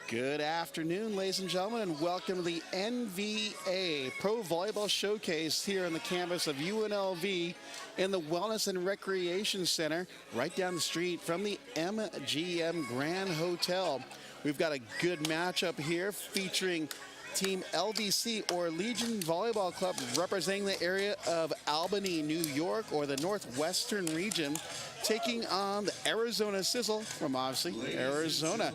Good afternoon, ladies and gentlemen, and welcome to the NVA Pro Volleyball Showcase here on the campus of UNLV in the Wellness and Recreation Center right down the street from the MGM Grand Hotel. We've got a good matchup here featuring Team LVC, or Legion Volleyball Club, representing the area of Albany, New York, or the Northwestern region, taking on the Arizona Sizzle from, obviously, Arizona.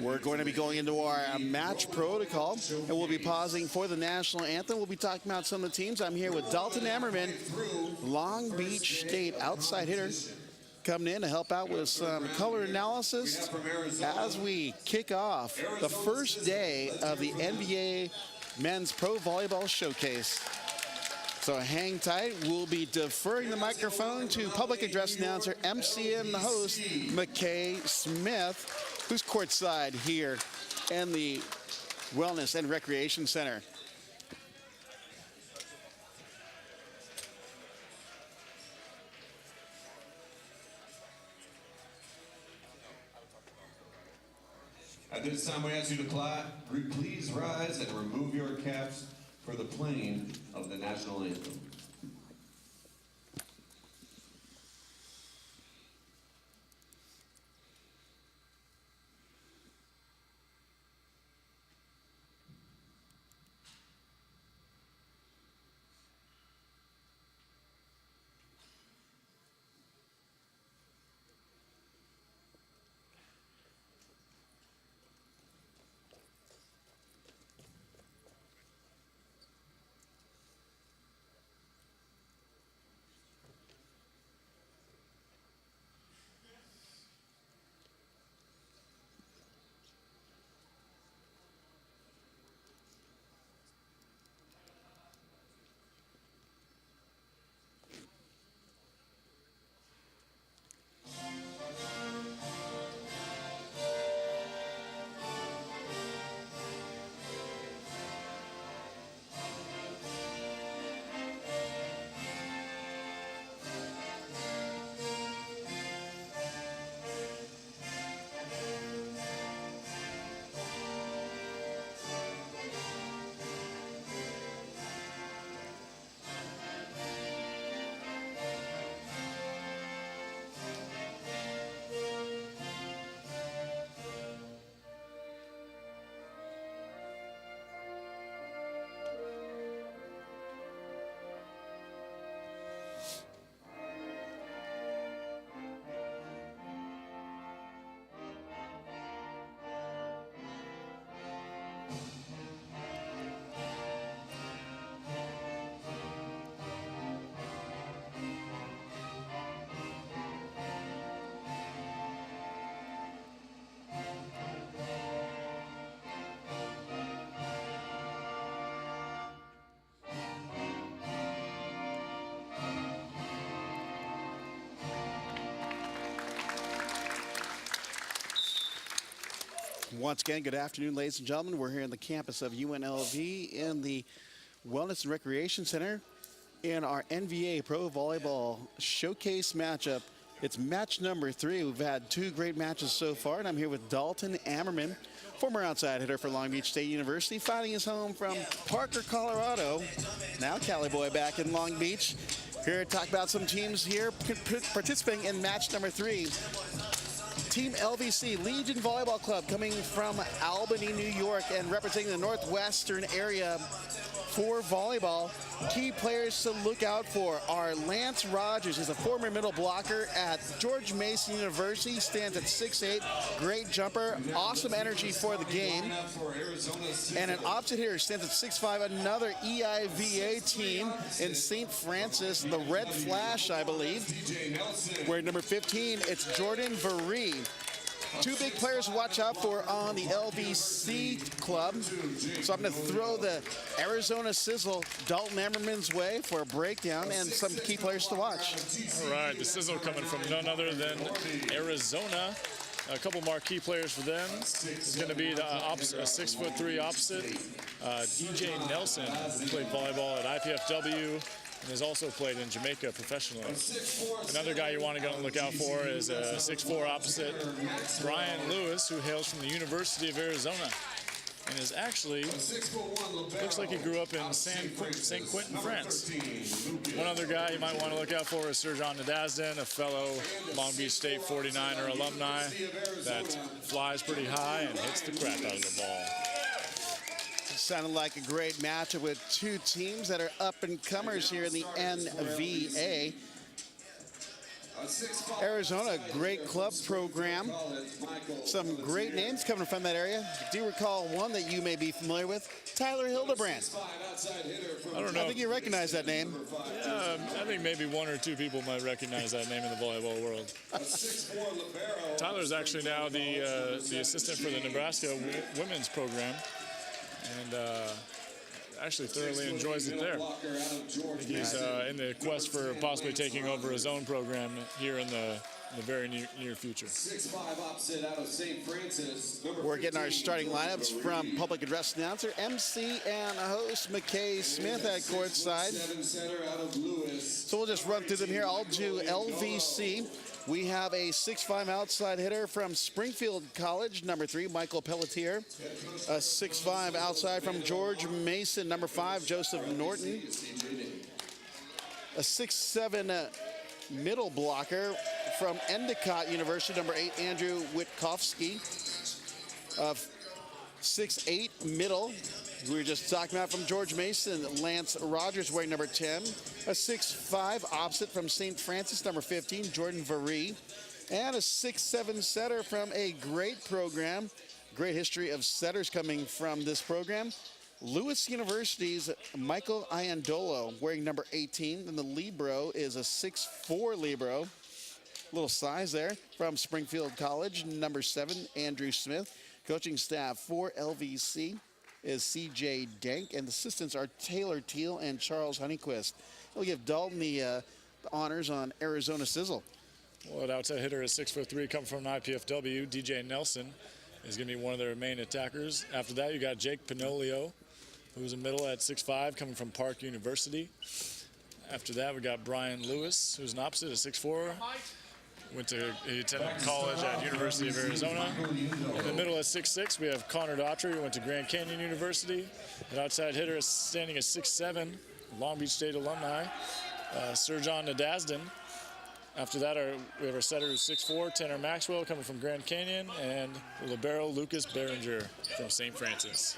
We're going to be going into our match protocol, and we'll be pausing for the national anthem. We'll be talking about some of the teams. I'm here with Dalton Ammerman, Long Beach State outside hitter, coming in to help out with some color analysis as we kick off the first day of the NVA Men's Pro Volleyball Showcase. So hang tight. We'll be deferring the microphone to public address announcer, MC and the host, McKay Smith, who's courtside here in the Wellness and Recreation Center. At this time, we ask you to please rise and remove your caps for the playing of the national anthem. Once again, good afternoon, ladies and gentlemen. We're here on the campus of UNLV in the Wellness and Recreation Center in our NVA Pro Volleyball Showcase matchup. It's match number 3. We've had 2 great matches so far, and I'm here with Dalton Ammerman, former outside hitter for Long Beach State University, finding his home from Parker, Colorado. Now Cali boy back in Long Beach. Here to talk about some teams here participating in match number 3. Team LVC, Legion Volleyball Club, coming from Albany, New York, and representing the Northwestern area for volleyball. Key players to look out for are Lance Rogers. He's a former middle blocker at George Mason University, stands at 6'8", great jumper, awesome energy for the game. And an opposite hitter stands at 6'5", another EIVA team in St. Francis, the Red Flash, I believe. Where number 15, it's Jordan Varee. 2 big players to watch out for on the LVC club. So I'm going to throw the Arizona Sizzle, Dalton Ammerman's way for a breakdown and some key players to watch. All right, the Sizzle coming from none other than Arizona. A couple marquee players for them is going to be the 6'3" opposite, DJ Nelson, who played volleyball at IPFW and has also played in Jamaica professionally. Another guy you want to go and look out for is a 6'4" opposite, Brian Lewis, who hails from the University of Arizona and is actually, looks like he grew up in St. Quentin, France. One other guy you might want to look out for is Serjan Nadazden, a fellow Long Beach State 49er alumni that flies pretty high and hits the crap out of the ball. Sounded like a great matchup with two teams that are up-and-comers here in the NVA. Arizona, great club program. Some great names coming from that area. Do you recall one that you may be familiar with? Tyler Hildebrand. I don't know. I think you recognize that name. I think maybe one or two people might recognize that name in the volleyball world. Tyler's actually now the assistant for the Nebraska women's program, and actually thoroughly enjoys it there. He's in the quest for possibly taking over his own program here in the very near future. 6'5" opposite out of St. Francis. We're getting our starting lineups from public address announcer, MC, and host McKay Smith at courtside. 7 center out of Lewis. So we'll just run through them here. I'll do LVC. We have a 6'5" outside hitter from Springfield College, number 3, Michael Pelletier. A 6'5" outside from George Mason, number 5, Joseph Norton. A 6'7" middle blocker from Endicott University, number 8, Andrew Witkowski. A 6'8" middle, we were just talking about, from George Mason, Lance Rogers, wearing number 10. A 6'5" opposite from St. Francis, number 15, Jordan Varee. And a 6'7" setter from a great program, great history of setters coming from this program, Lewis University's Michael Iandolo, wearing number 18. And the libero is a 6'4" libero. Little size there, from Springfield College, number 7, Andrew Smith. Coaching staff for LVC is C.J. Dank, and the assistants are Taylor Teal and Charles Honeyquist. We'll give Dalton the honors on Arizona Sizzle. Well, an outside hitter is 6'3", come from IPFW. DJ Nelson is going to be one of their main attackers. After that, you got Jake Pinolio, who's a middle at 6'5", coming from Park University. After that, we got Brian Lewis, who's an opposite at 6'4". He attended college at University of Arizona. In the middle at 6'6", we have Connor Daughtry, who went to Grand Canyon University. An outside hitter is standing at 6'7", Long Beach State alumni, Serjan Nadazden. After that, we have our setter who's 6'4", Tanner Maxwell, coming from Grand Canyon, and libero Lucas Behringer from St. Francis.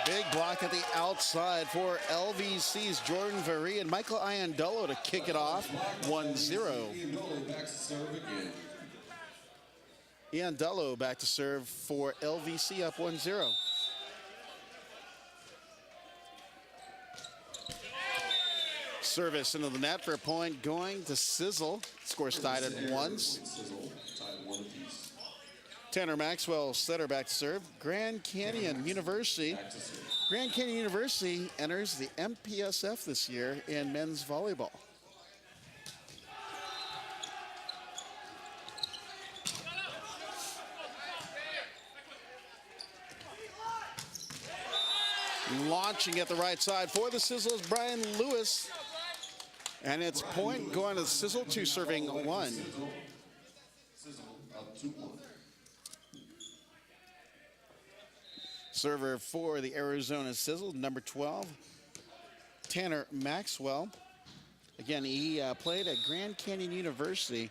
Big block at the outside for LVC's Jordan Varee and Michael Iandolo to kick it off, 1-0. Iandolo back to serve for LVC, up 1-0. Service into the net for a point going to Sizzle. Score's tied at 1. Tanner Maxwell, setter, back to serve. Grand Canyon University. Grand Canyon University enters the MPSF this year in men's volleyball. Launching at the right side for the Sizzle is Brian Lewis. And it's point going to Sizzle, 2 serving 1. Server for the Arizona Sizzle, number 12, Tanner Maxwell. Again, he played at Grand Canyon University.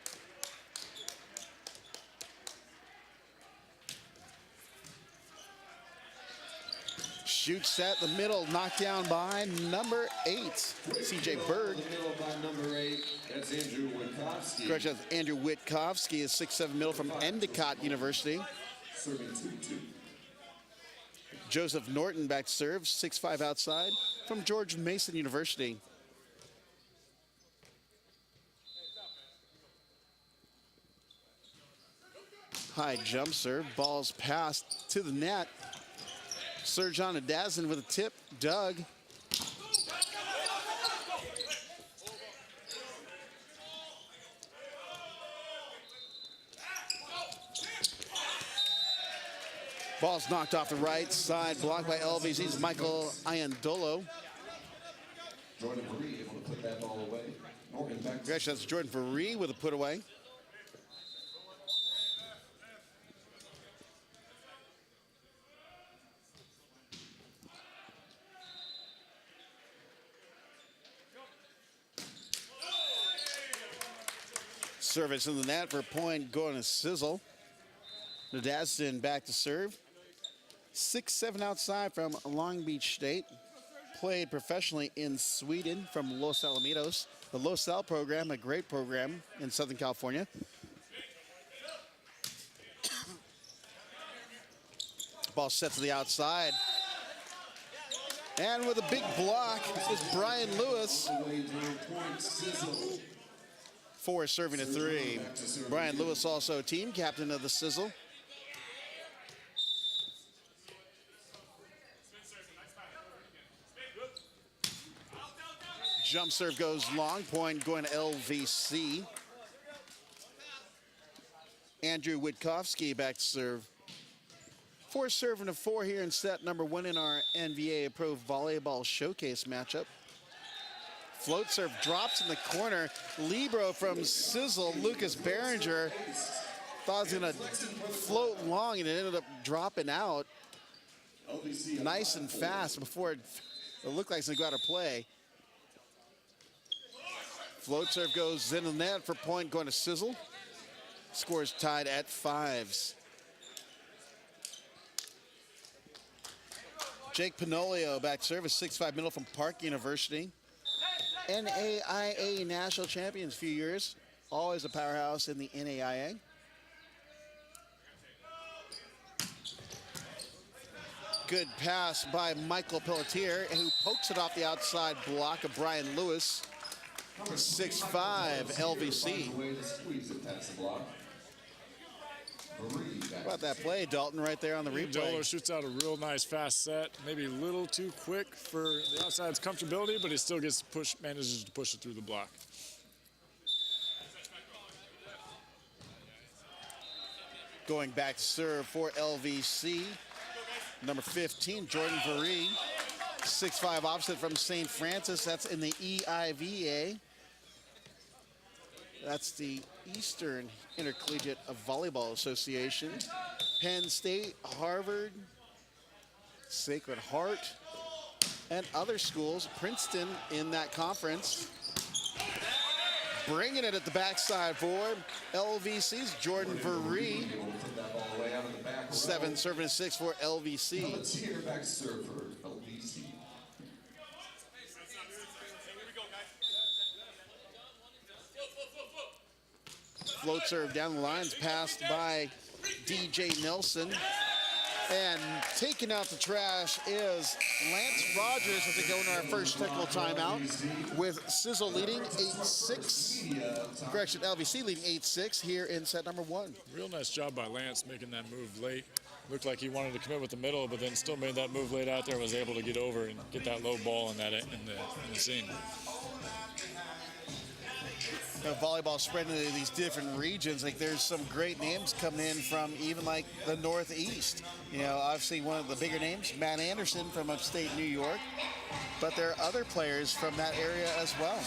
Shoots set the middle, knocked down by number 8, C.J. Berg. That's Andrew Witkowski. Correction, Andrew Witkowski is 6'7" middle from Endicott University. Serving 2-2. Joseph Norton back to serve, 6'5" outside from George Mason University. High jump serve, ball's passed to the net. Serjan Nadazden with a tip, Doug. Ball's knocked off the right side, blocked by LVC's Michael Iandolo. Jordan Marie able to put that ball away. Morgan back to Actually, that's Jordan Veree with a put away. Service in the net for a point going to Sizzle. Nadazin back to serve. 6'7" outside from Long Beach State. Played professionally in Sweden from Los Alamitos. The Los Al program, a great program in Southern California. Ball set to the outside. And with a big block is Brian Lewis. Four serving a three. Brian Lewis also team captain of the Sizzle. Jump serve goes long, point going to LVC. Andrew Witkowski back to serve. Four serving a four here in set number one in our NVA Pro Volleyball Showcase matchup. Float serve drops in the corner. Libero from Sizzle, Lucas Behringer, thought he was gonna float long and it ended up dropping out nice and fast before it looked like it's gonna go out of play. Float serve goes in the net for point going to Sizzle. Scores tied at fives. Jake Panolio back to serve, a 6'5" middle from Park University. NAIA national champions a few years. Always a powerhouse in the NAIA. Good pass by Michael Pelletier, who pokes it off the outside block of Brian Lewis. 6'5", LVC. How about that play, Dalton, right there on the replay? Doler shoots out a real nice fast set. Maybe a little too quick for the outside's comfortability, but he still gets to push, manages to push it through the block. Going back to serve for LVC. Number 15, Jordan Veree. 6'5" opposite from St. Francis. That's in the EIVA. That's the Eastern Intercollegiate Volleyball Association. Penn State, Harvard, Sacred Heart, and other schools. Princeton in that conference. Bringing it at the backside for LVC's Jordan Veree. 7 serving a 6 for LVC. Back to serve for LVC. Float serve down the lines, passed by DJ Nelson. And taking out the trash is Lance Rogers as they go into our first technical timeout with Sizzle leading 8-6. Correction, LVC leading 8-6 here in set number one. Real nice job by Lance making that move late. Looked like he wanted to commit with the middle, but then still made that move late out there, was able to get over and get that low ball in the seam. Volleyball spreading into these different regions. Like there's some great names coming in from even like the Northeast. You know, obviously one of the bigger names, Matt Anderson from upstate New York, but there are other players from that area as well.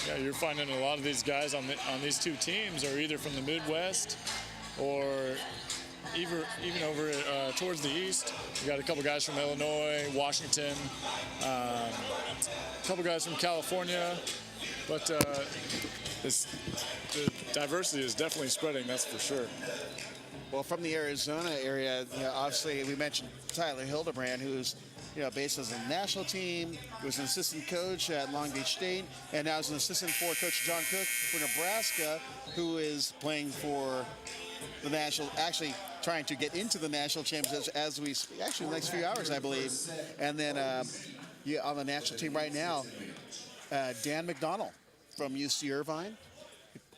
Yeah, you're finding a lot of these guys on these two teams are either from the Midwest or even over towards the east. You got a couple guys from Illinois, Washington, a couple guys from California, but the diversity is definitely spreading, that's for sure. Well, from the Arizona area, you know, obviously we mentioned Tyler Hildebrand, who's based as a national team, who was an assistant coach at Long Beach State, and now is an assistant for Coach John Cook for Nebraska, who is playing for the national, actually trying to get into the national championships as we speak, actually in the next few hours, I believe. And then on the national team right now, Dan McDonald from UC Irvine.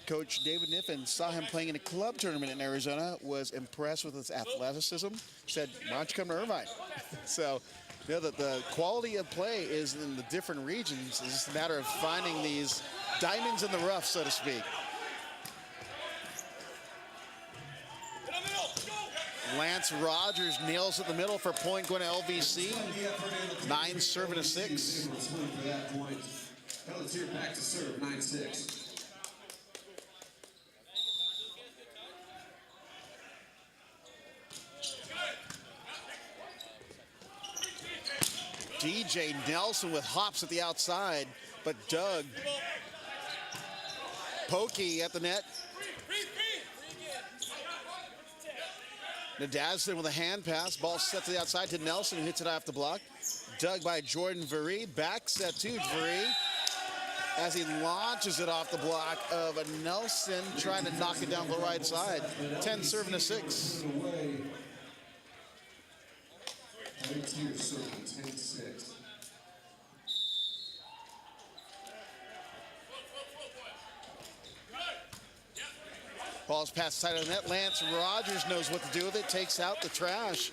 Coach David Niffen saw him playing in a club tournament in Arizona, was impressed with his athleticism, said, why don't you come to Irvine? So, the quality of play is in the different regions. It's just a matter of finding these diamonds in the rough, so to speak. Lance Rogers nails it in the middle for point going to LVC. 9 serving a 6. For that point. Pelletier back to serve, 9-6. DJ Nelson with hops at the outside, but Doug Pokey at the net. Nadazin with a hand pass. Ball set to the outside to Nelson, who hits it off the block. Dug by Jordan Veree. Back set to Veree as he launches it off the block of a Nelson, trying to knock it down the right side. 10 serving a 6. Pelletier serving, 10-6. Ball's passed side of the net. Lance Rogers knows what to do with it. Takes out the trash.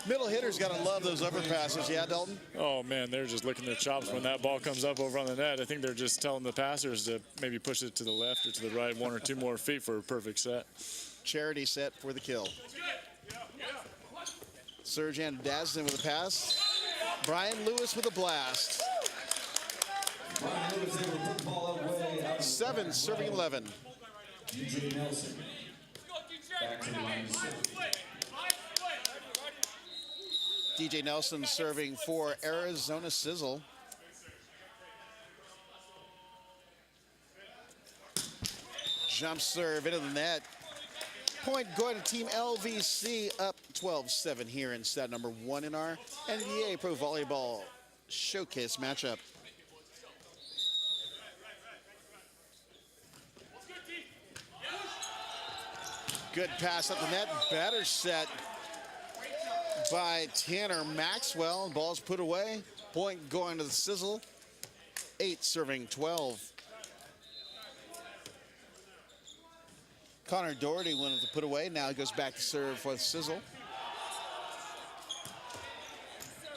Middle hitters got to love those upper passes. Yeah, Dalton? Oh, man, they're just licking their chops when that ball comes up over on the net. I think they're just telling the passers to maybe push it to the left or to the right 1 or 2 more feet for a perfect set. Charity set for the kill. Serjan Dazin with a pass. Brian Lewis with a blast. 7 serving 11. DJ Nelson. Back to the line to serve. DJ Nelson serving for Arizona Sizzle. Jump serve into the net. Point going to Team LVC, up 12-7 here in set number 1 in our NVA Pro Volleyball Showcase matchup. Good pass up the net. Better set by Tanner Maxwell. Ball's put away. Point going to the Sizzle. 8 serving 12. Connor Doherty wanted to put away. Now he goes back to serve for the Sizzle.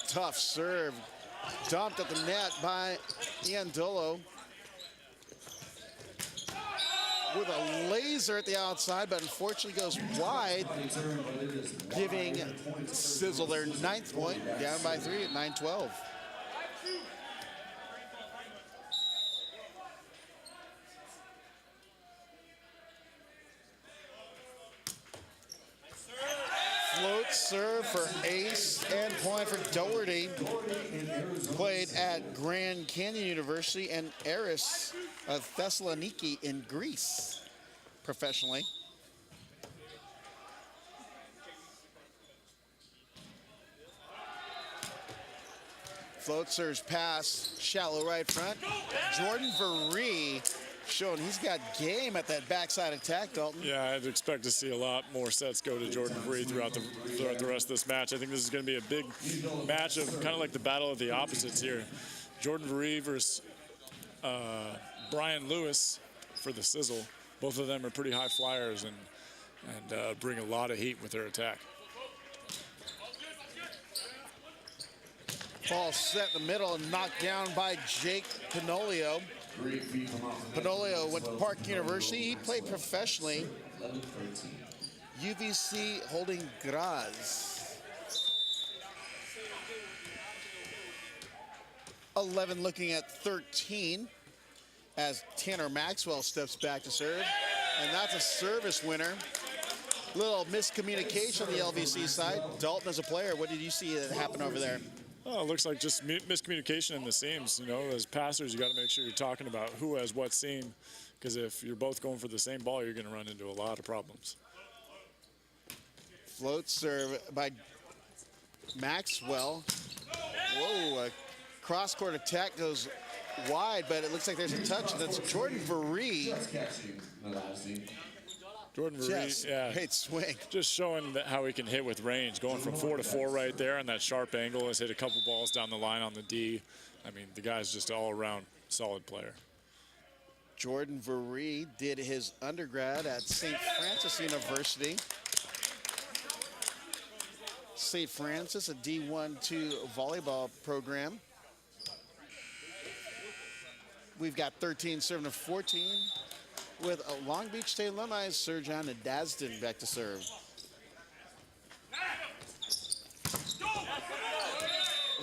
Tough serve. Dumped at the net by Iandolo. With a laser at the outside, but unfortunately goes wide, giving Sizzle their 9th point, down by 3 at 9-12. Float serve for ace and point for Doherty. Played at Grand Canyon University and Eris of Thessaloniki in Greece professionally. Float serves pass, shallow right front. Jordan Veree showing he's got game at that backside attack, Dalton. Yeah, I'd expect to see a lot more sets go to Jordan Veree throughout the rest of this match. I think this is going to be a big match of kind of like the battle of the opposites here. Jordan Veree versus Brian Lewis for the Sizzle. Both of them are pretty high flyers and bring a lot of heat with their attack. Ball set in the middle and knocked down by Jake Pinolio. Pinolio went to Park University. He played professionally. UVC holding Graz. 11 looking at 13 as Tanner Maxwell steps back to serve. And that's a service winner. Little miscommunication on the LVC side. Dalton as a player, what did you see happen over there? Oh, it looks like just miscommunication in the seams. You know, as passers, you got to make sure you're talking about who has what seam, because if you're both going for the same ball, you're going to run into a lot of problems. Float serve by Maxwell. Whoa, a cross-court attack goes wide, but it looks like there's a touch, and that's Jordan Veree. Jordan Veree, Yes, yeah, great swing. just showing how he can hit with range, going from 4 to 4 right there, and that sharp angle. Has hit a couple balls down the line on the D. I mean, the guy's just an all-around solid player. Jordan Veree did his undergrad at St. Francis University. St. Francis, a D1-2 volleyball program. We've got 13 serving to 14 with a Long Beach State alumni, Serjan Nadazin back to serve.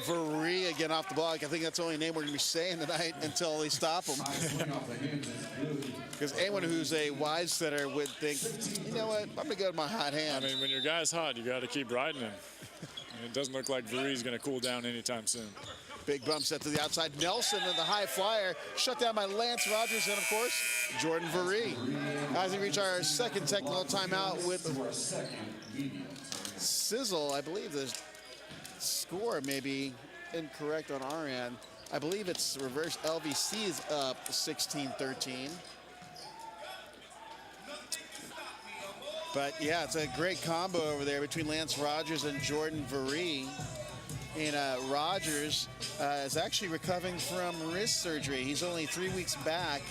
Varee again off the block. I think that's the only name we're going to be saying tonight until they stop him. Because anyone who's a wide setter would think, you know what, I'm going to go with my hot hand. I mean, when your guy's hot, you got to keep riding him. And it doesn't look like Varee's going to cool down anytime soon. Big bump set to the outside. Nelson and the high flyer. Shut down by Lance Rogers and, of course, Jordan Varee. As we reach our second technical timeout with Sizzle. I believe the score may be incorrect on our end. I believe it's reverse. LVC is up 16-13. But, yeah, it's a great combo over there between Lance Rogers and Jordan Varee. And Rogers is actually recovering from wrist surgery. He's only 3 weeks back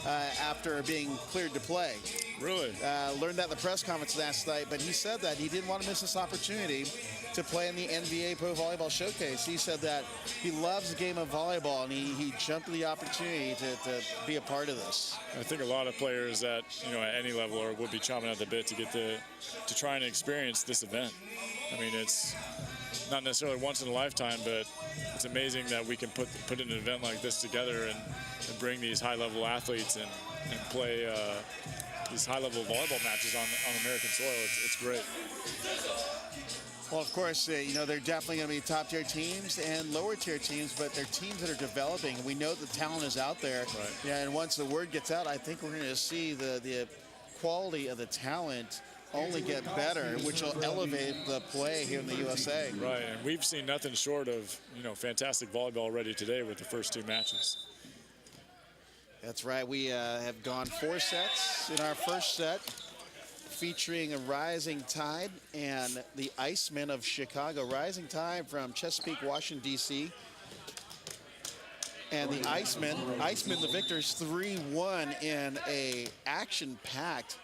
after being cleared to play. Really? Learned that in the press conference last night, but he said that he didn't want to miss this opportunity to play in the NVA Pro Volleyball Showcase. He said that he loves the game of volleyball, and he jumped at the opportunity to be a part of this. I think a lot of players that, at any level would be chomping at the bit to get to try and experience this event. I mean, it's not necessarily once in a lifetime, but it's amazing that we can put an event like this together and bring these high-level athletes and play these high-level volleyball matches on American soil. It's great. Well, of course, they're definitely going to be top-tier teams and lower-tier teams, but they're teams that are developing. We know the talent is out there. Right. Yeah, and once the word gets out, I think we're going to see the quality of the talent only get better, which will elevate the play here in the USA. Right, and we've seen nothing short of, fantastic volleyball already today with the first 2 matches. That's right. We have gone 4 sets in our first set, featuring a Rising Tide and the Icemen of Chicago. Rising Tide from Chesapeake, Washington, D.C. And the Icemen, the victors, 3-1 in a action-packed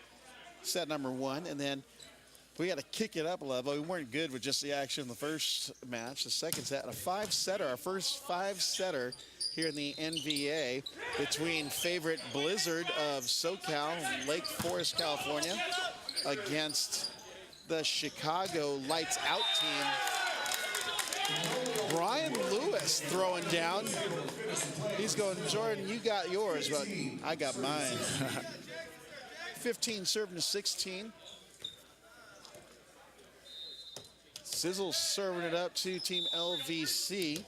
set number 1. And then we got to kick it up a level. We weren't good with just the action in the first match. The second set, a 5-setter, our first 5-setter here in the NVA between favorite Blizzard of SoCal, Lake Forest, California, against the Chicago Lights Out team. Brian Lewis throwing down. He's going, Jordan, you got yours, but I got mine. 15 serving to 16. Sizzle serving it up to Team LVC.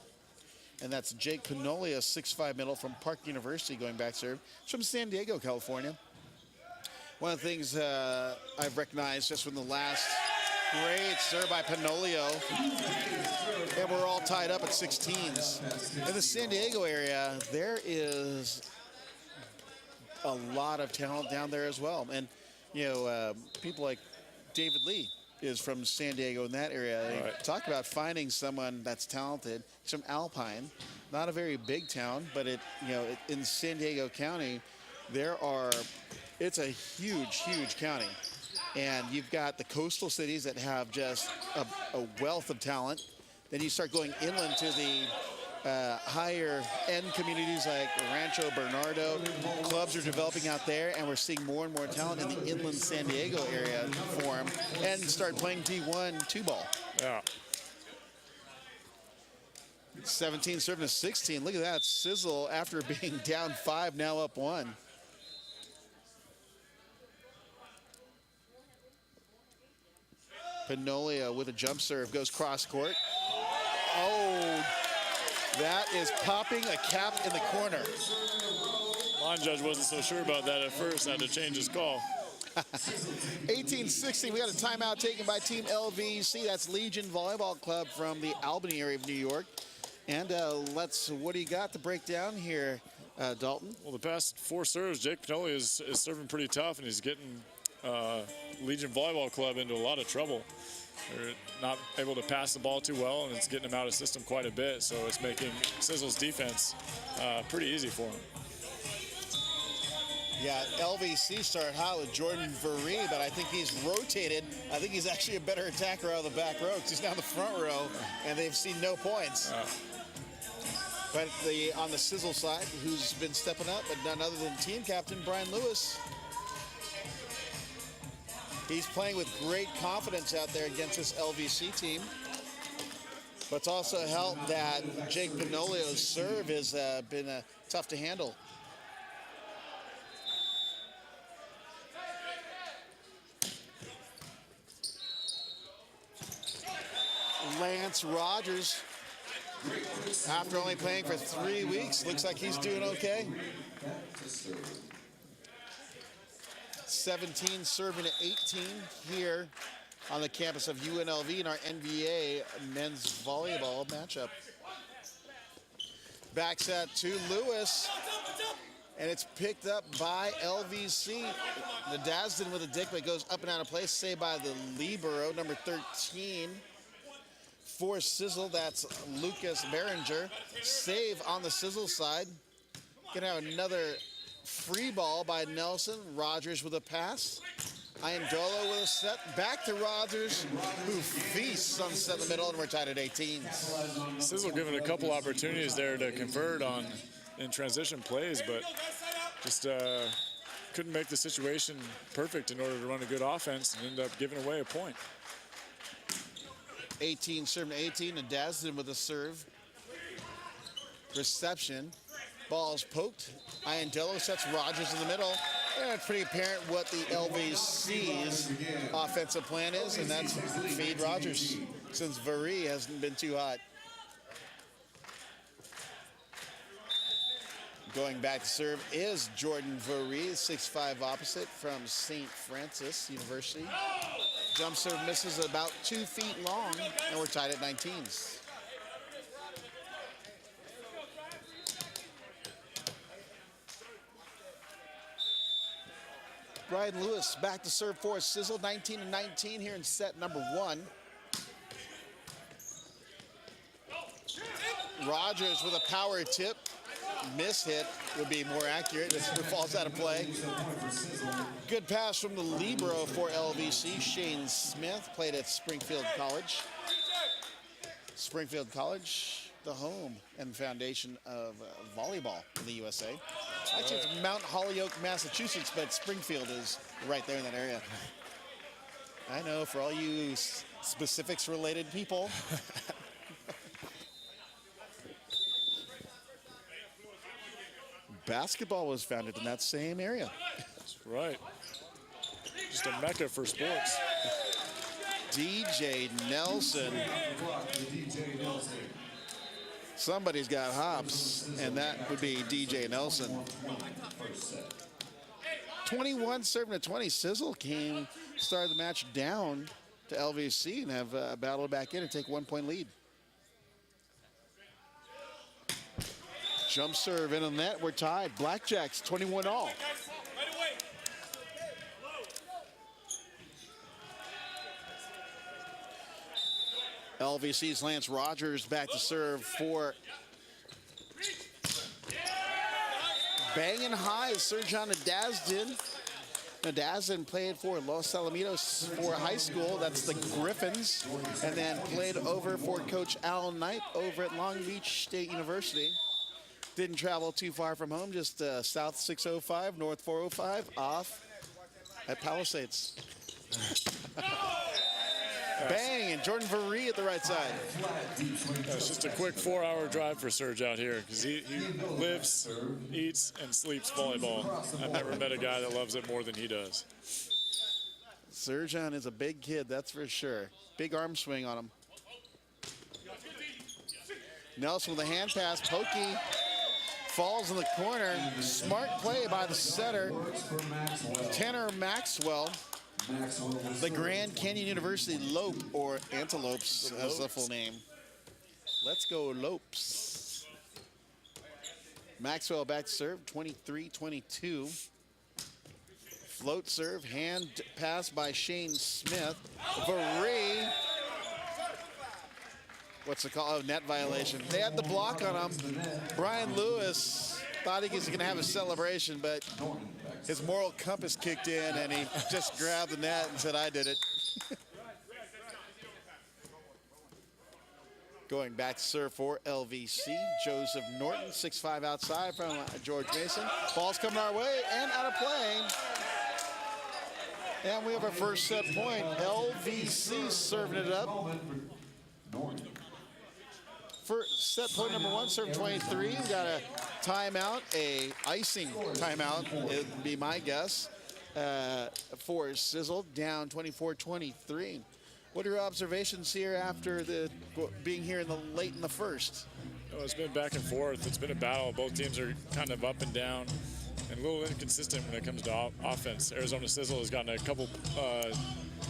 And that's Jake Panolia, 6'5" middle from Park University, going back serve. He's from San Diego, California. One of the things I've recognized just from the last great serve by Panolio. And we're all tied up at 16s. In the San Diego area, there is a lot of talent down there as well. And, people like David Lee is from San Diego in that area. Right. Talk about finding someone that's talented. He's from Alpine, not a very big town, but in San Diego County, it's a huge, huge county. And you've got the coastal cities that have just a wealth of talent. Then you start going inland to the higher end communities like Rancho Bernardo. Clubs are developing out there, and we're seeing more and more talent in the inland San Diego area form and start playing D1 2-ball. Yeah. 17 serving to 16. Look at that. Sizzle, after being down 5, now up 1. Panolia with a jump serve goes cross court. Oh, that is popping a cap in the corner. Line judge wasn't so sure about that at first, had to change his call. 18-16, we got a timeout taken by Team LVC. That's Legion Volleyball Club from the Albany area of New York. And what do you got to break down here, Dalton? Well, the past 4 serves, Jake Panolia is serving pretty tough, and he's getting Legion Volleyball Club into a lot of trouble. They're not able to pass the ball too well, and it's getting them out of system quite a bit, so it's making Sizzle's defense pretty easy for him. Yeah, LVC started hot with Jordan Varee, but I think he's rotated. I think he's actually a better attacker out of the back row because he's now in the front row, and they've seen no points. But on the Sizzle side, who's been stepping up, but none other than team captain Brian Lewis. He's playing with great confidence out there against this LVC team. But it's also helped that Jake Pinolio's serve has been tough to handle. Lance Rogers, after only playing for 3 weeks, looks like he's doing okay. 17 serving to 18 here on the campus of UNLV in our NVA men's volleyball matchup. Back set to Lewis, and it's picked up by LVC. The Dasden with a dick, but goes up and out of place, saved by the libero, number 13. For Sizzle, that's Lucas Behringer. Save on the Sizzle side. Gonna have another free ball by Nelson. Rogers with a pass. Iandolo with a set. Back to Rogers, who feasts on set in the middle, and we're tied at 18. Sizzle given a couple opportunities there to convert on in transition plays, but just couldn't make the situation perfect in order to run a good offense and end up giving away a point. 18 serving to 18, and Dasden with a serve. Reception. Ball's poked. Iandolo sets Rogers in the middle. And it's pretty apparent what the LVC's offensive plan is, and that's feed Rogers, since Varee hasn't been too hot. Going back to serve is Jordan Varee, 6'5" opposite from St. Francis University. Jump serve misses about 2 feet long, and we're tied at 19s. Brian Lewis back to serve for Sizzle, 19-19 here in set number 1. Rogers with a power tip. Miss hit would be more accurate. It falls out of play. Good pass from the libero for LVC. Shane Smith played at Springfield College. Springfield College, the home and foundation of volleyball in the USA. Actually, it's Mount Holyoke, Massachusetts, but Springfield is right there in that area. I know, for all you specifics-related people. Basketball was founded in that same area. That's right. Just a mecca for sports. DJ Nelson. Somebody's got hops, and that would be DJ Nelson. 21 serving to 20. Sizzle started the match down to LVC and have battled back in and take 1 point lead. Jump serve in on net. We're tied. Blackjacks 21 all. LVC's Lance Rogers back to serve for banging high is Sir-John Nadasdin. Nadasdin played for Los Alamitos for high school. That's the Griffins. And then played over for Coach Al Knight over at Long Beach State University. Didn't travel too far from home, just south 605, north 405, off at Palisades. Bang, and Jordan Varee at the right side. It's just a quick 4-hour drive for Serge out here because he lives, eats, and sleeps volleyball. I've never met a guy that loves it more than he does. Sir-John is a big kid, that's for sure. Big arm swing on him. Nelson with a hand pass, pokey. Falls in the corner. Smart play by the setter, Tanner Maxwell. The Grand Canyon University Lope, or Antelopes as the full name. Let's go Lopes. Maxwell back to serve, 23-22. Float serve, hand pass by Shane Smith. Varee. What's the call? Oh, net violation. They had the block on him. Brian Lewis thought he was going to have a celebration, but his moral compass kicked in, and he just grabbed the net and said, I did it. Going back to serve for LVC, Joseph Norton, 6'5" outside from George Mason. Ball's coming our way and out of play. And we have our first set point. LVC serving it up. First set point number 1, serve 23. We got a timeout, a icing timeout, it would be my guess, for Sizzle, down 24-23. What are your observations here after being here late in the first? Oh, it's been back and forth. It's been a battle. Both teams are kind of up and down and a little inconsistent when it comes to offense. Arizona Sizzle has gotten a couple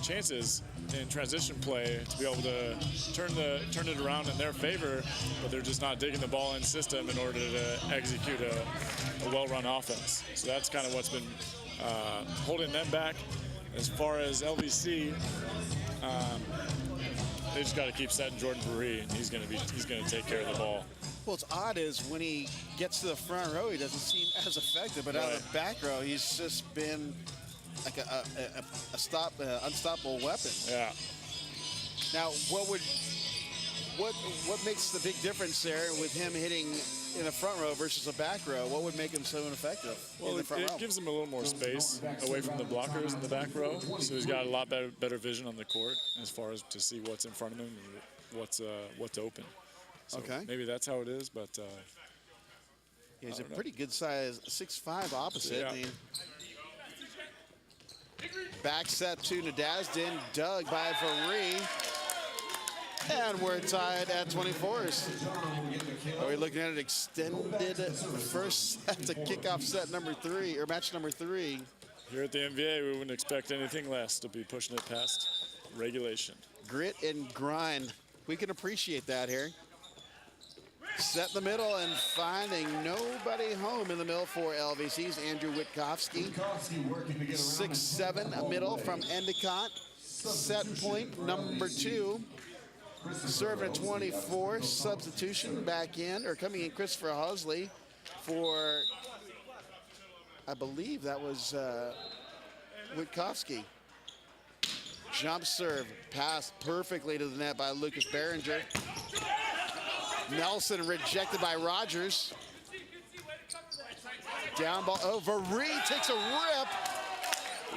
chances in transition play to be able to turn it around in their favor, but they're just not digging the ball in system in order to execute a well-run offense. So that's kind of what's been holding them back. As far as LVC, they just got to keep setting Jordan Verree, and he's going to take care of the ball. Well, what's odd is when he gets to the front row, he doesn't seem as effective, but out of the back row, he's just been like a unstoppable weapon. Yeah. Now, what makes the big difference there with him hitting in the front row versus the back row? What would make him so ineffective in the front row? It gives him a little more space away from the blockers in the back row, so he's got a lot better vision on the court as far as to see what's in front of him and what's open. So okay. Maybe that's how it is, but yeah, he's a pretty good size 6'5" opposite. Yeah. I mean, back set to Nadasdin, dug by Verree. And we're tied at 24s. Are we looking at an extended first set to kick off set number 3, or match number 3? Here at the NVA, we wouldn't expect anything less to be pushing it past regulation. Grit and grind. We can appreciate that here. Set in the middle and finding nobody home in the middle for LVC's Andrew Witkowski. 6'7" middle from Endicott. Set point number 2. Serving at 24, substitution back in, or coming in Christopher Husley for, I believe that was Witkowski. Jump serve, passed perfectly to the net by Lucas Behringer. Nelson rejected by Rogers. Down ball, Verree takes a rip.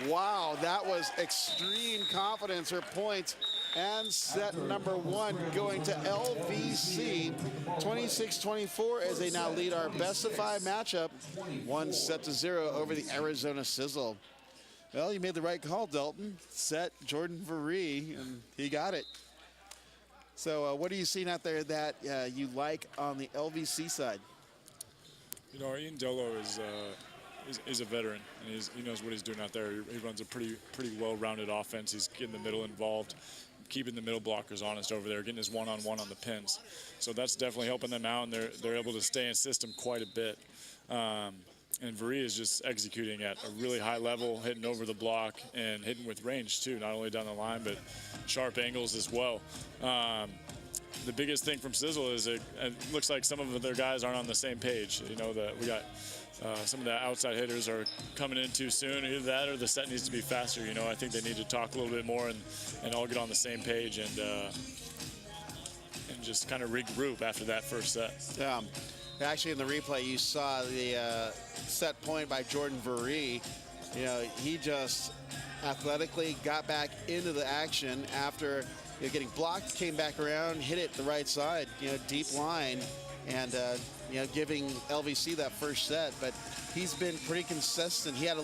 Wow, that was extreme confidence, her point. And set number 1 going to LVC. 26-24 as they now lead our best of 5 matchup. 1-0 over the Arizona Sizzle. Well, you made the right call, Dalton. Set Jordan Verree, and he got it. So what are you seeing out there that you like on the LVC side? You know, Ian Dolo is a veteran, and he knows what he's doing out there. He runs a pretty well-rounded offense. He's getting the middle involved, keeping the middle blockers honest over there, getting his one-on-one on the pins. So that's definitely helping them out, and they're able to stay in system quite a bit. And Verree is just executing at a really high level, hitting over the block and hitting with range too, not only down the line, but sharp angles as well. The biggest thing from Sizzle is it looks like some of their guys aren't on the same page. You know, that we got some of the outside hitters are coming in too soon. Either that or the set needs to be faster. You know, I think they need to talk a little bit more and all get on the same page and just kind of regroup after that first set. Actually, in the replay, you saw the set point by Jordan Verree. You know, he just athletically got back into the action after getting blocked, came back around, hit it the right side, deep line, and giving LVC that first set. But he's been pretty consistent. He had an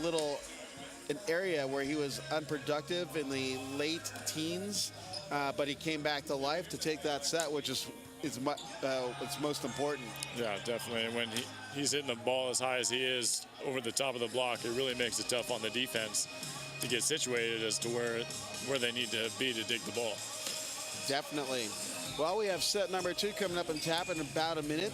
area where he was unproductive in the late teens, but he came back to life to take that set, which is it's most important. Yeah, definitely. And when he's hitting the ball as high as he is over the top of the block, it really makes it tough on the defense to get situated as to where they need to be to dig the ball. Definitely. Well, we have set number 2 coming up and tap in about a minute.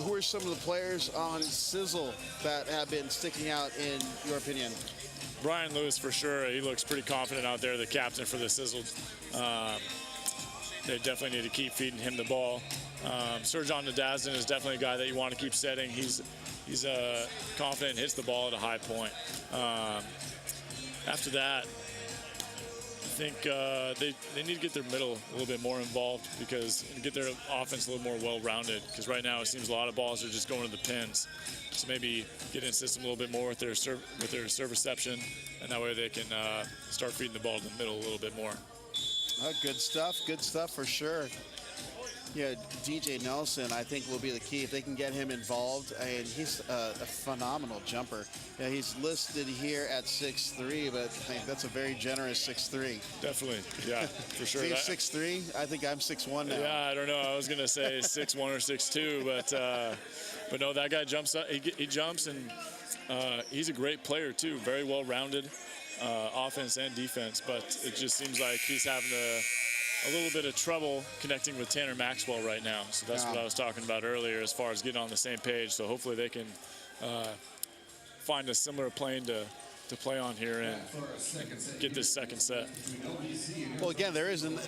Who are some of the players on Sizzle that have been sticking out in your opinion? Brian Lewis, for sure. He looks pretty confident out there, the captain for the Sizzle. They definitely need to keep feeding him the ball. Serjan Nadasdin is definitely a guy that you want to keep setting. He's confident, hits the ball at a high point. After that, I think they need to get their middle a little bit more involved and get their offense a little more well-rounded, because right now it seems a lot of balls are just going to the pins. So maybe get in system a little bit more with their serve reception, and that way they can start feeding the ball to the middle a little bit more. Good stuff for sure. Yeah, DJ Nelson, I think, will be the key if they can get him involved. I mean, he's a phenomenal jumper. Yeah, he's listed here at 6'3", but I think that's a very generous 6'3". Definitely, yeah, for sure. He's 6'3". I think I'm 6'1" now. Yeah, I don't know. I was gonna say 6'1" or 6'2", but no, that guy jumps up. He jumps, and he's a great player too. Very well-rounded, offense and defense. But it just seems like he's having a little bit of trouble connecting with Tanner Maxwell right now. So that's what I was talking about earlier as far as getting on the same page. So hopefully they can find a similar plane to play on here and get this second set. Well, again, there isn't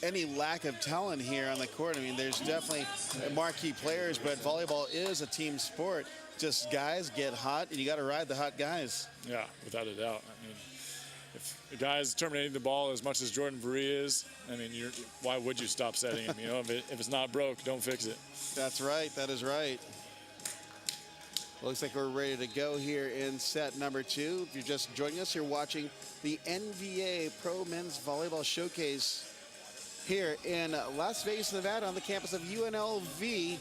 any lack of talent here on the court. I mean, there's definitely marquee players, but volleyball is a team sport. Just guys get hot, and you got to ride the hot guys. Yeah, without a doubt. I mean, if the guy's terminating the ball as much as Jordan Veree is, I mean, why would you stop setting him? You know, if it's not broke, don't fix it. That's right. That is right. Looks like we're ready to go here in set number 2. If you're just joining us, you're watching the NVA Pro Men's Volleyball Showcase here in Las Vegas, Nevada, on the campus of UNLV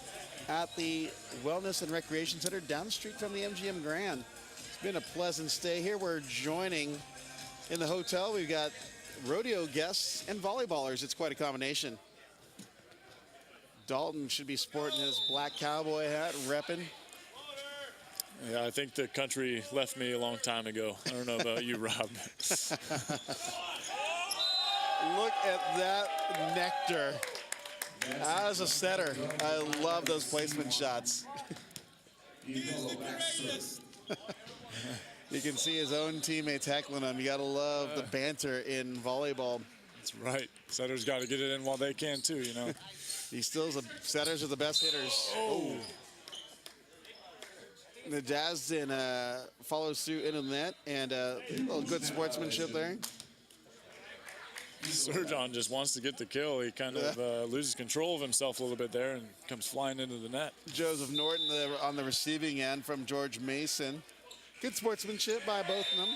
at the Wellness and Recreation Center down the street from the MGM Grand. It's been a pleasant stay here. We're joining in the hotel. We've got rodeo guests and volleyballers. It's quite a combination. Dalton should be sporting his black cowboy hat, repping. Yeah, I think the country left me a long time ago. I don't know about you, Rob. Look at that nectar. As a setter, I love those placement shots. You can see his own teammates heckling him. You got to love the banter in volleyball. That's right. Setters got to get it in while they can too, you know. Setters are the best hitters. Oh. The Dazdin follows through into the net, and a little good sportsmanship there. Surgeon just wants to get the kill. He kind of loses control of himself a little bit there and comes flying into the net. Joseph Norton on the receiving end from George Mason. Good sportsmanship by both of them.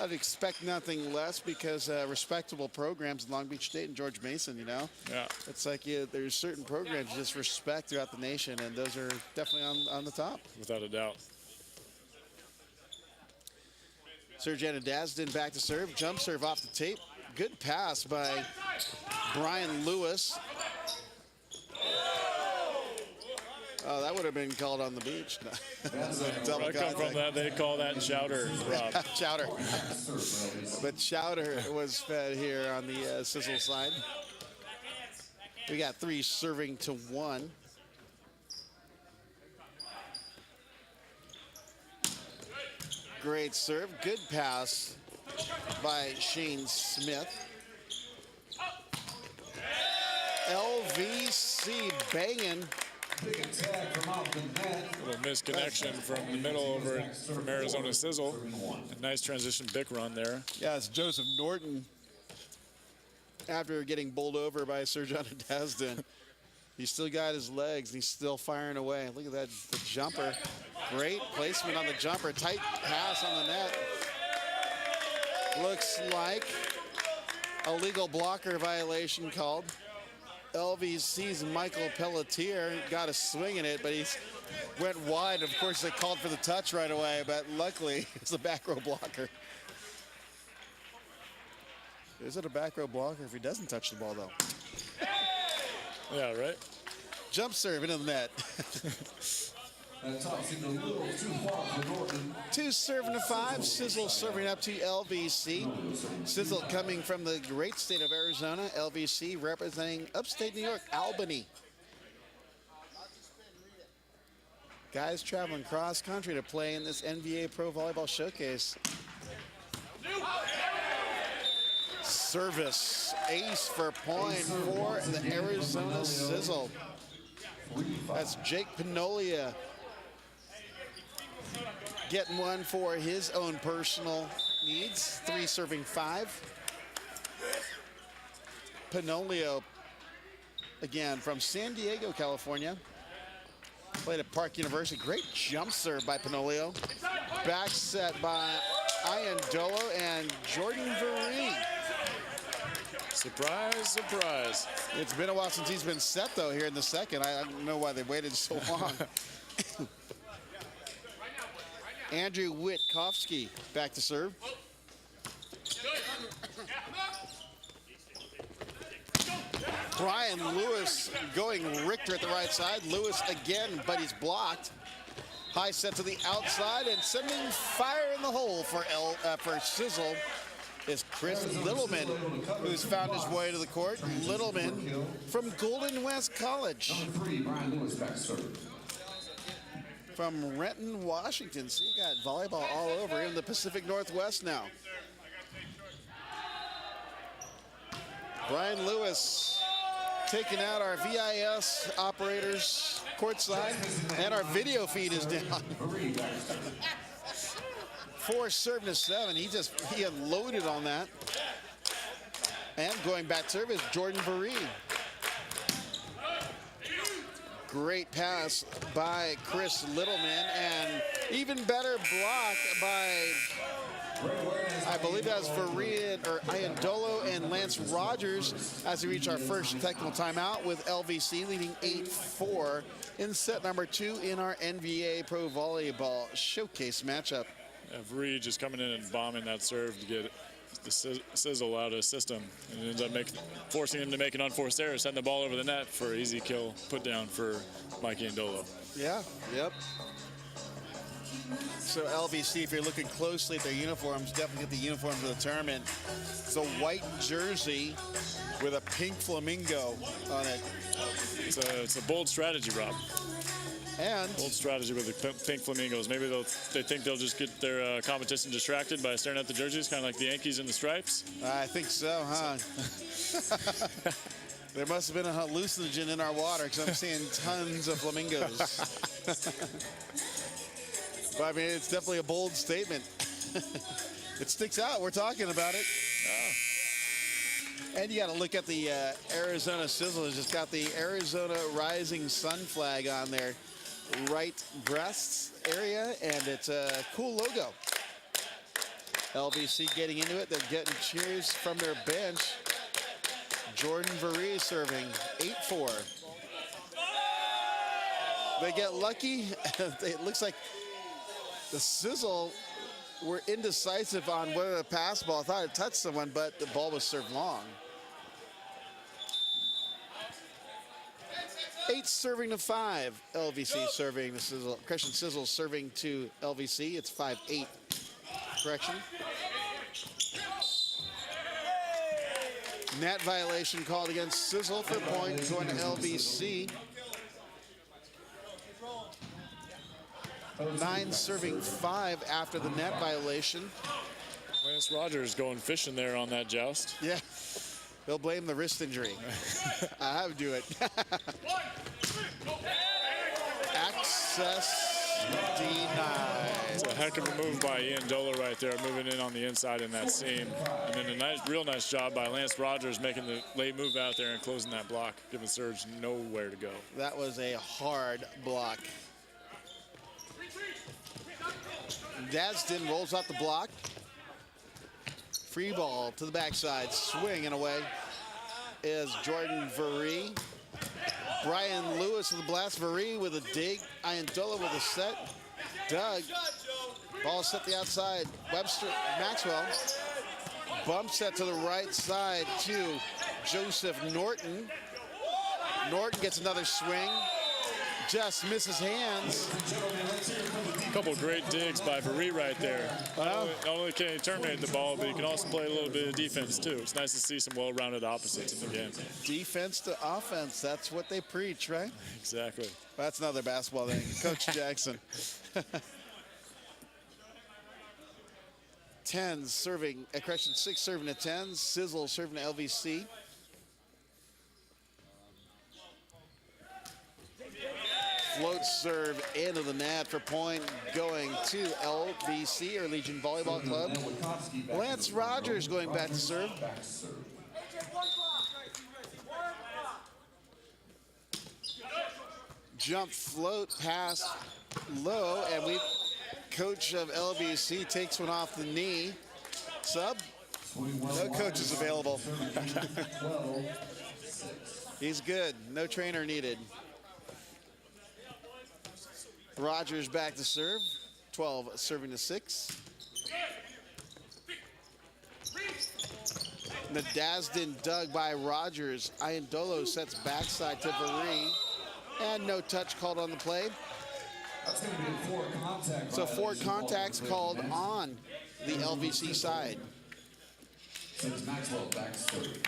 I'd expect nothing less because respectable programs in Long Beach State and George Mason, you know? Yeah. It's like there's certain programs you just respect throughout the nation, and those are definitely on the top. Without a doubt. Sergiana Dazdin back to serve. Jump serve off the tape. Good pass by Brian Lewis. Oh, that would have been called on the beach. Where I come from, they call that chowder, Rob. Chowder. But chowder was fed here on the Sizzle side. We got 3 serving to 1. Great serve. Good pass by Shane Smith. LVC banging. A little misconnection from the middle over from Arizona Sizzle. A nice transition big run there. Yeah, it's Joseph Norton. After getting bowled over by Sergiana Dazdin, he's still got his legs and he's still firing away. Look at that, the jumper. Great placement on the jumper. Tight pass on the net. Looks like a legal blocker violation called. LVC's Michael Pelletier got a swing in it, but he went wide. Of course, they called for the touch right away, but luckily it's a back row blocker. Is it a back row blocker if he doesn't touch the ball, though? Yeah, right? Jump serve into the net. That top seemed a little too far for Norton. 2 serving to 5. Sizzle serving up to LVC. Sizzle coming from the great state of Arizona. LVC representing upstate New York, Albany. Guys traveling cross country to play in this NVA Pro Volleyball Showcase. Service ace for point for the Arizona Sizzle. That's Jake Pinolia getting one for his own personal needs. 3 serving 5. Pinolio, again, from San Diego, California. Played at Park University. Great jump serve by Pinolio. Back set by Ian Dolo and Jordan Veree. Surprise, surprise. It's been a while since he's been set, though, here in the second. I don't know why they waited so long. Andrew Witkowski back to serve. Brian Lewis going Richter at the right side. Lewis again, but he's blocked. High set to the outside and sending fire in the hole for Sizzle is Chris Littleman, who's found his way to the court. Littleman from Golden West College. Number 3, Brian Lewis back serve. From Renton, Washington. So you got volleyball all over in the Pacific Northwest now. Brian Lewis taking out our VIS operators courtside, and our video feed is down. 4 serving to 7. He unloaded on that. And going back serve is Jordan Varee. Great pass by Chris Littleman, and even better block by, I believe that was Iandolo and Lance Rogers as we reach our first technical timeout, with LVC leading 8-4 in set number 2 in our NVA Pro Volleyball Showcase matchup. Vree just coming in and bombing that serve to get the Sizzle out of the system, and ends up forcing him to make an unforced error, sending the ball over the net for an easy kill put down for Mikey Andolo. Yeah, yep. So LVC, if you're looking closely at their uniforms, definitely get the uniforms of the tournament. It's a white jersey with a pink flamingo on it. It's a bold strategy, Rob. And bold strategy with the pink flamingos. Maybe they think they'll just get their competition distracted by staring at the jerseys, kind of like the Yankees and the stripes. I think so, huh? There must have been a hallucinogen in our water, because I'm seeing tons of flamingos. But I mean, it's definitely a bold statement. It sticks out. We're talking about it. And you got to look at the Arizona Sizzle. It's just got the Arizona Rising Sun flag on their right breast area, and it's a cool logo. LVC getting into it. They're getting cheers from their bench. Jordan Varee serving 8-4. They get lucky. It looks like the Sizzle were indecisive on whether to pass the ball. I thought it touched someone, but the ball was served long. 8 serving to 5. LVC serving the Sizzle. Christian Sizzle serving to LVC. It's 5-8. Correction. Net violation called against Sizzle for point going to LVC. 9 serving 5 after the net violation. Lance Rogers going fishing there on that joust. Yeah, they'll blame the wrist injury. I have to do it. Access denied. It's a heck of a move by Ian Dola right there, moving in on the inside in that seam. And then a real nice job by Lance Rogers making the late move out there and closing that block, giving Surge nowhere to go. That was a hard block. Dadston rolls out the block. Free ball to the backside. Swing and away is Jordan Varee. Brian Lewis with the blast. Varee with a dig. Iandola with a set. Doug. Ball set to the outside. Maxwell. Bump set to the right side to Joseph Norton. Norton gets another swing. Just misses hands. A couple great digs by Varee right there. Not only can he terminate the ball, but he can also play a little bit of defense too. It's nice to see some well-rounded opposites in the game. Defense to offense, that's what they preach, right? Exactly. That's another basketball thing. Coach Jackson. 10 serving, correction, 6 serving to 10. Sizzle serving to LVC. Float serve into the net for point going to LVC, or Legion Volleyball Club. Lance Rogers going back to serve. Jump float pass low, and coach of LVC takes one off the knee. Sub. No coaches available. He's good. No trainer needed. Rogers back to serve. 12 serving to 6. Nadasdin dug by Rogers. Iandolo sets backside to Varee. And no touch called on the play. That's going to be a 4 contact. So 4 contacts called on the LVC side. Sends Maxwell back serve.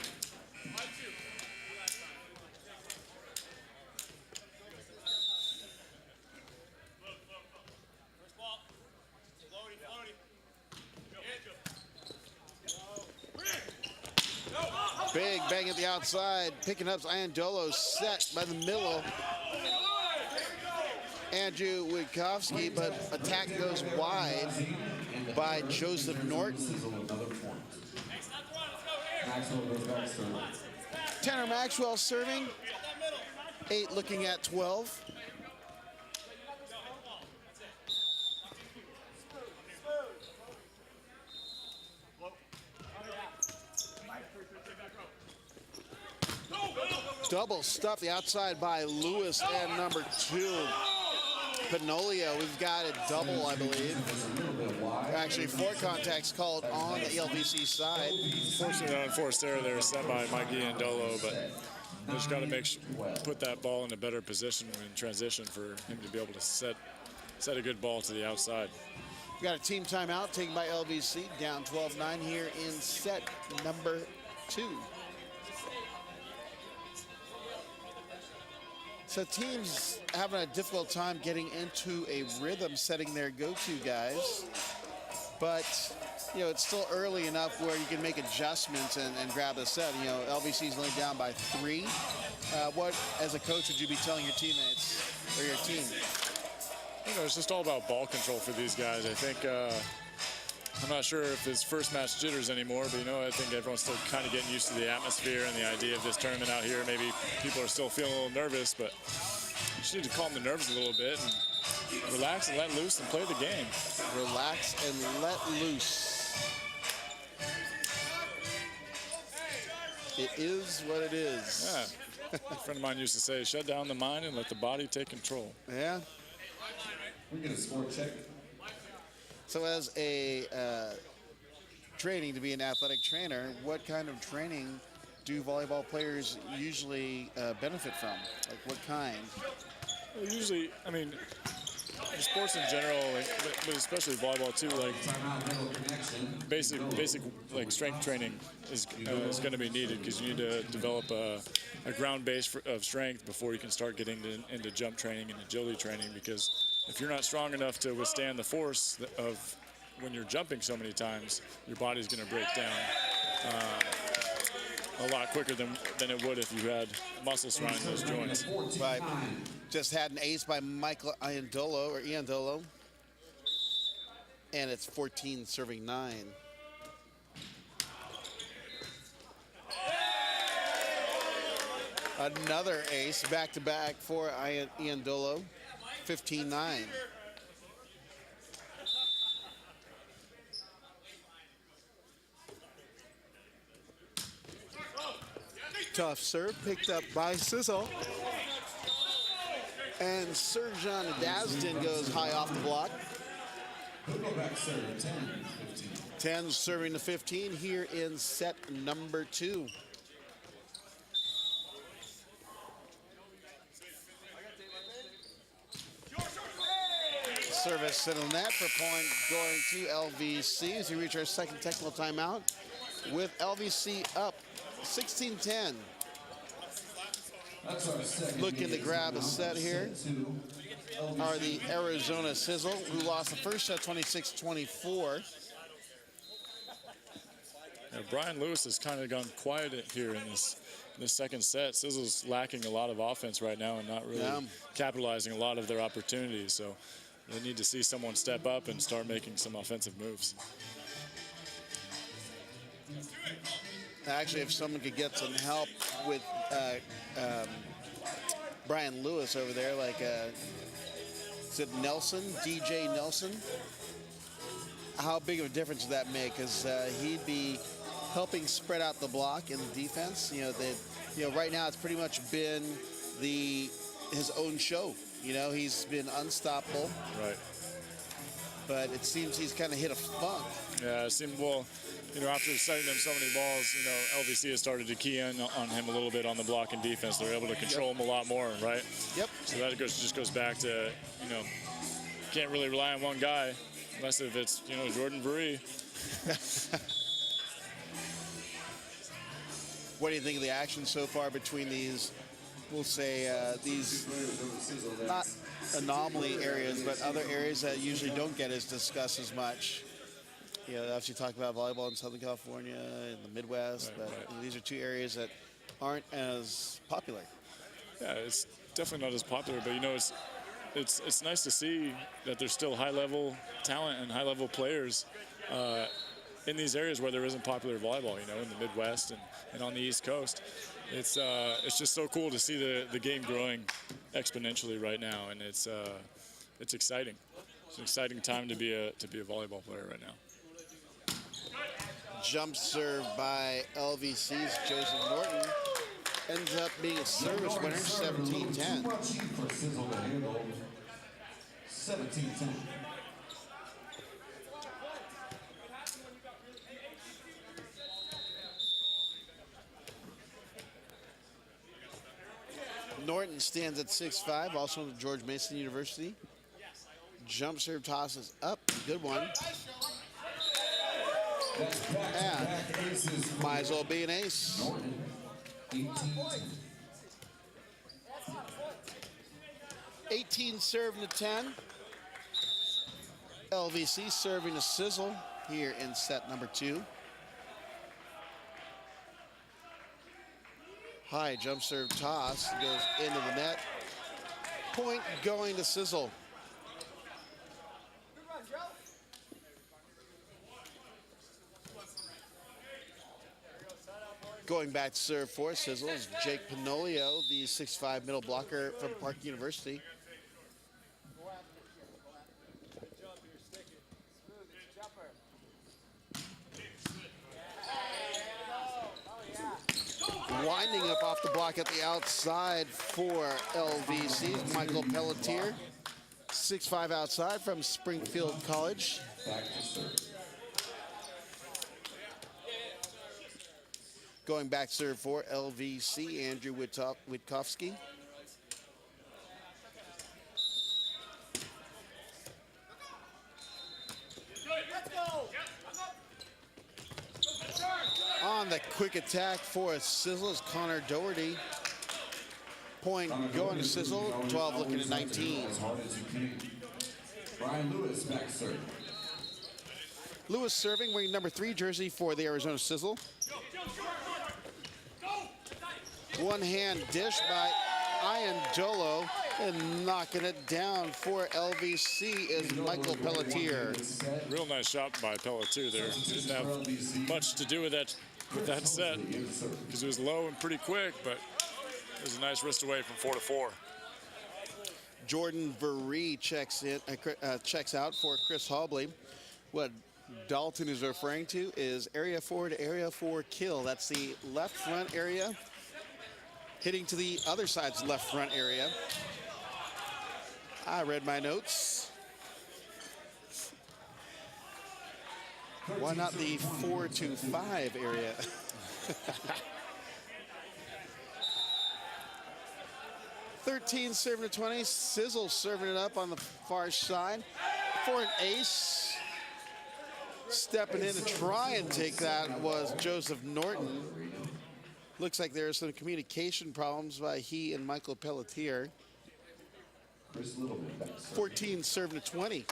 Big bang at the outside. Picking up Iandolo, set by the middle. Andrew Witkowski, but attack goes wide by Joseph Norton. Sizzle another point. Maxwell goes back serve. Tanner Maxwell serving. 8 looking at 12. Double stuff the outside by Lewis and number 2. Panolio, we've got a double, I believe. Actually, 4 contacts called on the LVC side. Fortunately, an unforced error there set by Mikey Andolo, but they just got to put that ball in a better position in transition for him to be able to set a good ball to the outside. We've got a team timeout taken by LVC, down 12-9 here in set number 2. So teams having a difficult time getting into a rhythm, setting their go-to guys. But, you know, it's still early enough where you can make adjustments and grab a set. You know, LVC's only down by 3. What, as a coach, would you be telling your teammates or your team? You know, it's just all about ball control for these guys. I think, I'm not sure if it's first match jitters anymore, but, you know, I think everyone's still kind of getting used to the atmosphere and the idea of this tournament out here. Maybe people are still feeling a little nervous, but you just need to calm the nerves a little bit and relax and let loose and play the game. Relax and let loose. It is what it is. Yeah. A friend of mine used to say, shut down the mind and let the body take control. Yeah. We get a score check. So as a training to be an athletic trainer, what kind of training do volleyball players usually benefit from? Like what kind? Well, usually, I mean, sports in general, but especially volleyball too, like basic like strength training is going to be needed because you need to develop a ground base of strength before you can start getting into jump training and agility training, because if you're not strong enough to withstand the force of when you're jumping so many times, your body's going to break down a lot quicker than it would if you had muscle surrounding those joints. Right. Just had an ace by Michael Iandolo, and it's 14 serving 9. Another ace back-to-back for Iandolo, 15-9. Tough serve picked up by Sizzle. And Serjan Nadasdin goes high off the block. He'll go back serve, 10, 15. 10 serving to 15 here in set number 2. Service in the net for point going to LVC as we reach our second technical timeout with LVC up 16-10. Looking to grab a set here are the Arizona Sizzle, who lost the first set 26-24. Brian Lewis has kind of gone quiet here in this second set. Sizzle's lacking a lot of offense right now and not really capitalizing a lot of their opportunities. So they need to see someone step up and start making some offensive moves. Actually, if someone could get some help with Brian Lewis over there, like is it Nelson, DJ Nelson? How big of a difference would that make? Because he'd be helping spread out the block in the defense. Right now it's pretty much been his own show. He's been unstoppable. Right. But it seems he's kind of hit a funk. Yeah, it seemed, well, after setting them so many balls, LVC has started to key in on him a little bit on the block and defense. They're able to control him a lot more, right? Yep. So that just goes back to, can't really rely on one guy unless if it's, Jordan Veree. What do you think of the action so far between these, we'll say, these not anomaly areas, but other areas that usually don't get as discussed as much? Obviously talk about volleyball in Southern California, in the Midwest, but these are two areas that aren't as popular. Yeah, it's definitely not as popular, but it's nice to see that there's still high-level talent and high-level players in these areas where there isn't popular volleyball, in the Midwest and on the East Coast. It's just so cool to see the game growing exponentially right now, and it's exciting. It's an exciting time to be a volleyball player right now. Jump serve by LVC's Joseph Norton ends up being a service winner, 17-10. For Sizzle to handle 17-10. Norton stands at 6'5", also at George Mason University. Jump serve tosses up, good one. And might as well be an ace. 18 serving to 10. LVC serving to Sizzle here in set number 2. High jump serve toss goes into the net. Point going to Sizzle. Going back to serve for Sizzle is Jake Panolio, the 6'5" middle blocker from Park University. Winding up off the block at the outside for LVC, Michael Pelletier, 6'5" outside from Springfield College. Back to serve. Going back to serve for LVC, Andrew Witkowski. On the quick attack for Sizzle is Connor Doherty. Point going to Sizzle, 12 looking at 19. As hard as you can. Brian Lewis back serve. Lewis serving, wearing number 3 jersey for the Arizona Sizzle. One hand dish by Ian Dolo, and knocking it down for LVC is Michael Pelletier. Real nice shot by Pelletier there. Didn't have much to do with that set because it was low and pretty quick, but it was a nice wrist away from 4-4. Jordan Veree checks out for Chris Hobley. What Dalton is referring to is area 4 to area 4 kill. That's the left front area hitting to the other side's left front area. I read my notes. Why not the 4 to 5 area? $13 serving to 20. Sizzle serving it up on the far side for an ace. Stepping in to try and take that was Joseph Norton. Looks like there are some communication problems by he and Michael Pelletier. 14 serving to 20.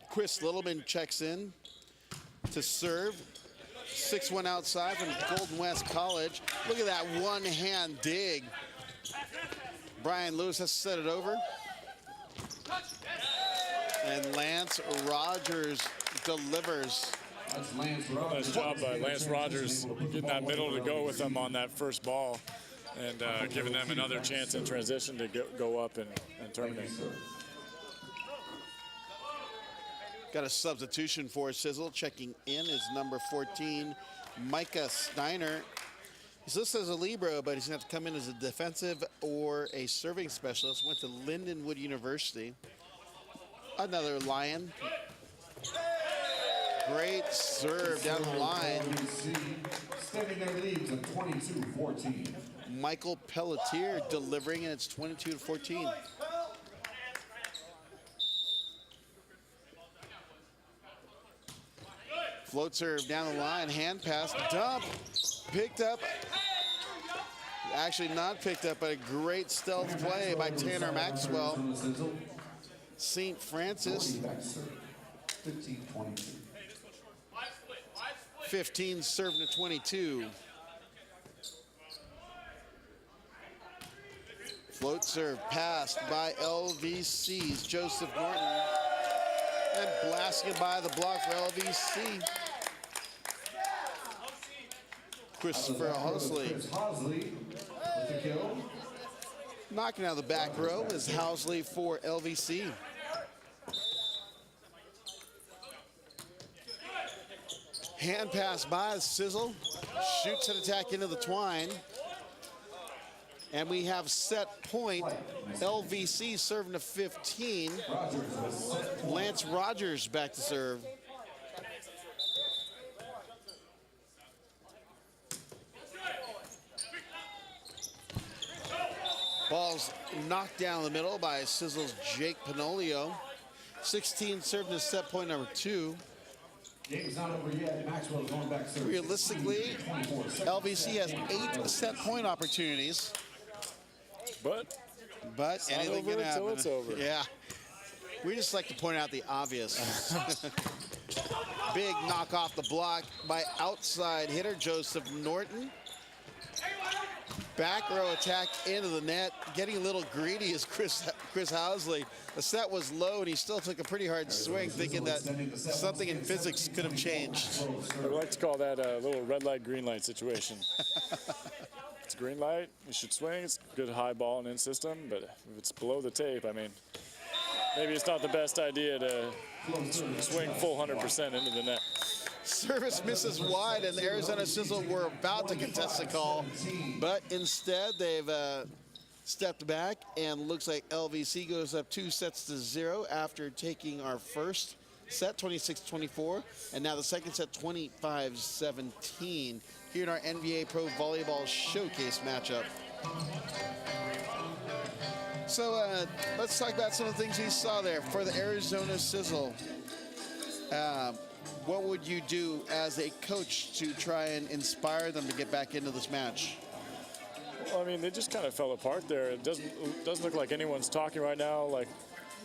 Chris Littleman checks in to serve. 6-1 outside from Golden West College. Look at that one-hand dig. Brian Lewis has to set it over. And Lance Rogers delivers. Nice job by Lance Rogers getting that middle to go with them on that first ball and giving them another chance in transition to go up and terminate. Got a substitution for Sizzle. Checking in is number 14, Micah Steiner. He's listed as a libero, but he's going to have to come in as a defensive or a serving specialist. Went to Lindenwood University. Another Lion. Great serve down the line. Extending their lead to 22-14. Michael Pelletier delivering, and it's 22-14. Float serve down the line, hand pass, dump, picked up. Actually not picked up, but a great stealth play by Tanner Maxwell. St. Francis. 15-22. 15 serving to 22. Float serve passed by LVC's Joseph Norton. And blasted by the block for LVC. Christopher Housley. Housley with the kill. Knocking out of the back row is Housley for LVC. Hand pass by Sizzle. Shoots an attack into the twine. And we have set point. LVC serving to 15. Lance Rogers back to serve. Ball's knocked down the middle by Sizzle's Jake Panolio. 16 serving to set point number 2. Game's not over yet. Maxwell's going back serve. Realistically, LVC has 8 set point opportunities. But Anything can happen. It's over. Yeah. We just like to point out the obvious. Big knock off the block by outside hitter Joseph Norton. Back row attack into the net. Getting a little greedy is Chris Housley. The set was low, and he still took a pretty hard swing, thinking that something in physics could have changed. I would like to call that a little red light, green light situation. It's a green light, you should swing. It's a good high ball and in system, but if it's below the tape, I mean, maybe it's not the best idea to swing full 100% into the net. Service misses wide, and the Arizona Sizzle were about to contest the call, but instead they've stepped back, and looks like LVC goes up 2-0 after taking our first set, 26-24, and now the second set, 25-17, here in our NVA Pro Volleyball Showcase matchup. So let's talk about some of the things we saw there for the Arizona Sizzle. What would you do as a coach to try and inspire them to get back into this match? Well, I mean, they just kind of fell apart there. It doesn't look like anyone's talking right now.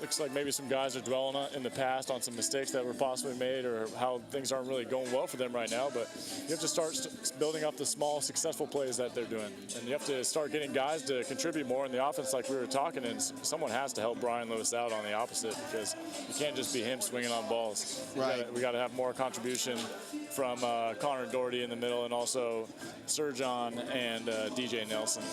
Looks like maybe some guys are dwelling in the past on some mistakes that were possibly made, or how things aren't really going well for them right now. But you have to start building up the small, successful plays that they're doing. And you have to start getting guys to contribute more in the offense like we were talking. And someone has to help Brian Lewis out on the opposite, because you can't just be him swinging on balls. Right. We got to have more contribution from Connor Doherty in the middle, and also Sir John and DJ Nelson.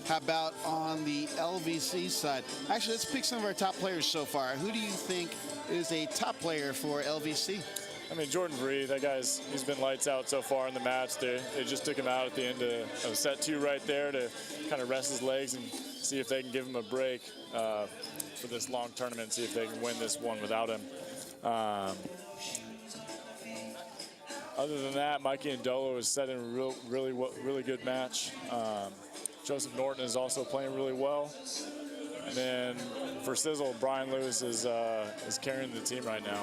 How about on the LVC side? Actually, let's pick some of our top players so far. Who do you think is a top player for LVC? I mean, Jordan Vree, that he's been lights out so far in the match. They just took him out at the end of set 2 right there to kind of rest his legs and see if they can give him a break for this long tournament, see if they can win this one without him. Other than that, Mikey Ndolo is setting a really good match. Joseph Norton is also playing really well. And then for Sizzle, Brian Lewis is carrying the team right now.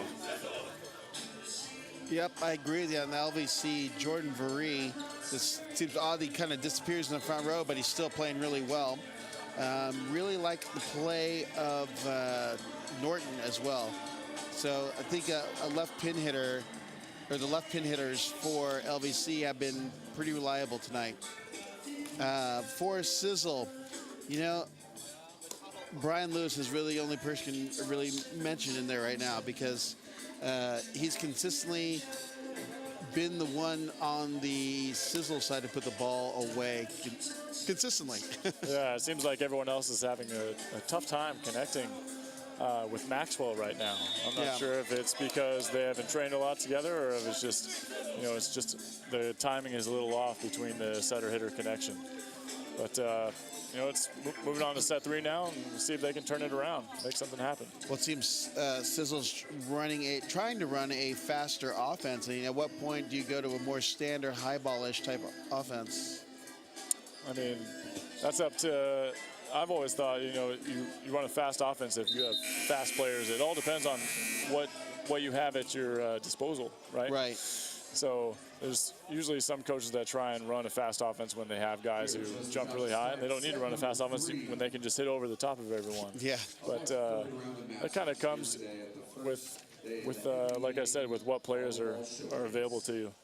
Yep, I agree with you on the LVC. Jordan Vree, this seems odd, he kind of disappears in the front row, but he's still playing really well. Really like the play of Norton as well. So I think a left pin hitter, or the left pin hitters for LVC have been pretty reliable tonight. For Sizzle, you know, Brian Lewis is really the only person you can really mention in there right now, because he's consistently been the one on the Sizzle side to put the ball away consistently. Yeah, it seems like everyone else is having a tough time connecting with Maxwell right now. I'm not Yeah. sure if it's because they haven't trained a lot together or if it's just, it's just the timing is a little off between the setter-hitter connection. But, it's moving on to set 3 now, and we'll see if they can turn it around, make something happen. Well, it seems Sizzle's trying to run a faster offense. I mean, at what point do you go to a more standard high ball-ish type of offense? I mean, that's up to. I've always thought, you run a fast offense if you have fast players. It all depends on what you have at your disposal, right? Right. So there's usually some coaches that try and run a fast offense when they have guys who jump really high, and they don't need to run a fast offense when they can just hit over the top of everyone. Yeah. But that kind of comes with like I said, with what players are available to you.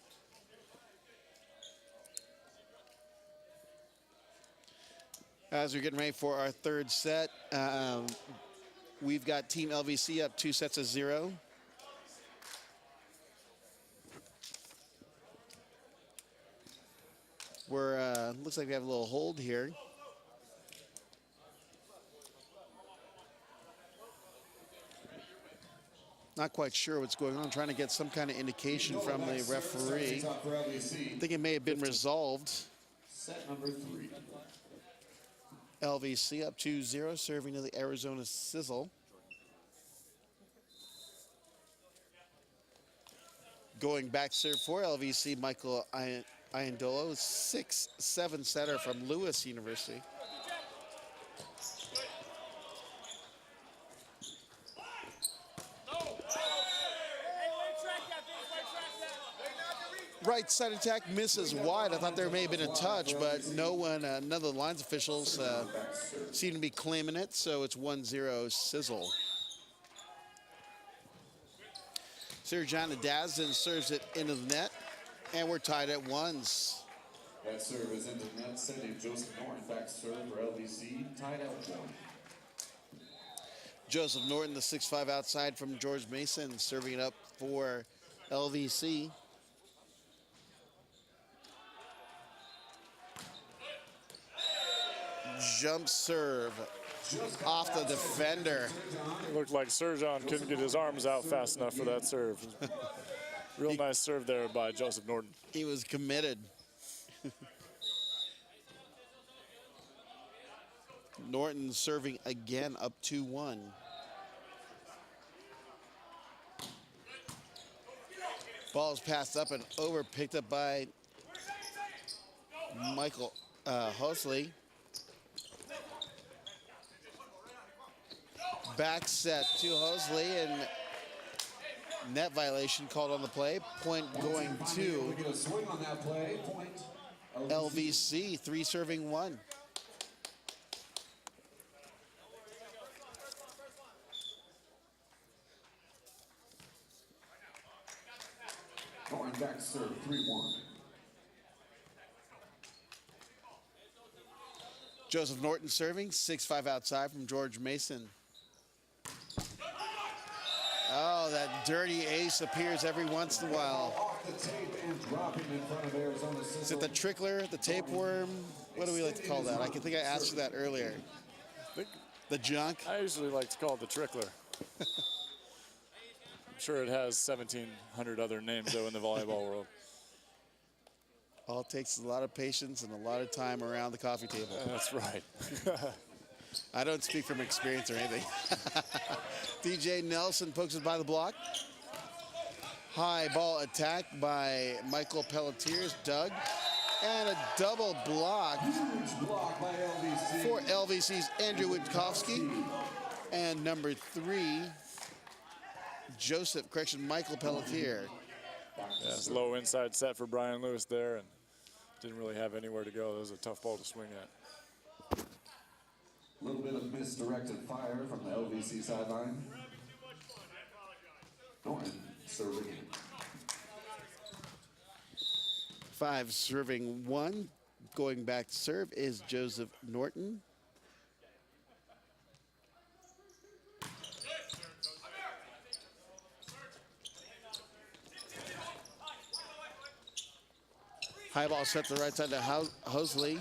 As we're getting ready for our third set, we've got Team LVC up 2-0. Looks like we have a little hold here. Not quite sure what's going on. Trying to get some kind of indication from the referee. I think it may have been resolved. Set number 3. LVC up 2-0, serving to the Arizona Sizzle. Going back serve for LVC, Michael Iandolo, 6'7" setter from Lewis University. Right side attack misses wide. I thought there may have been a touch, but no one, none of the lines officials seem to be claiming it, so it's 1-0 Sizzle. Sirjan Dazin serves it into the net, and we're tied at 1s. That serve is into the net, sending Joseph Norton back serve for LVC, tied at 1. Joseph Norton, the 6'5" outside from George Mason, serving it up for LVC. Jump serve off the defender. It looked like Sirjan couldn't get his arms out fast enough for that serve. Real nice serve there by Joseph Norton. He was committed. Norton serving again, up 2-1. Ball's passed up and over, picked up by Michael Hosley. Back set to Hosley, and net violation called on the play. Point going to We get a swing on that play. Point. LVC, 3 serving 1. Norton back serve 3-1. Joseph Norton serving, 6'5" outside from George Mason. Oh, that dirty ace appears every once in a while. Off the tape and dropping in front of Arizona Sizzle. Is it the trickler, the tapeworm? What do we like to call that? I think I asked you that earlier. The junk? I usually like to call it the trickler. I'm sure it has 1,700 other names, though, in the volleyball world. All it takes is a lot of patience and a lot of time around the coffee table. That's right. I don't speak from experience or anything. DJ Nelson pokes it by the block. High ball attack by Michael Pelletiers, Doug. And a double block Block by LVC. for LVC's Andrew Witkowski. And number 3, Michael Pelletier. Yes, low inside set for Brian Lewis there, and didn't really have anywhere to go. That was a tough ball to swing at. A little bit of misdirected fire from the LVC sideline. Norton serving in. 5 serving 1. Going back to serve is Joseph Norton. High ball set to the right side to Hosley.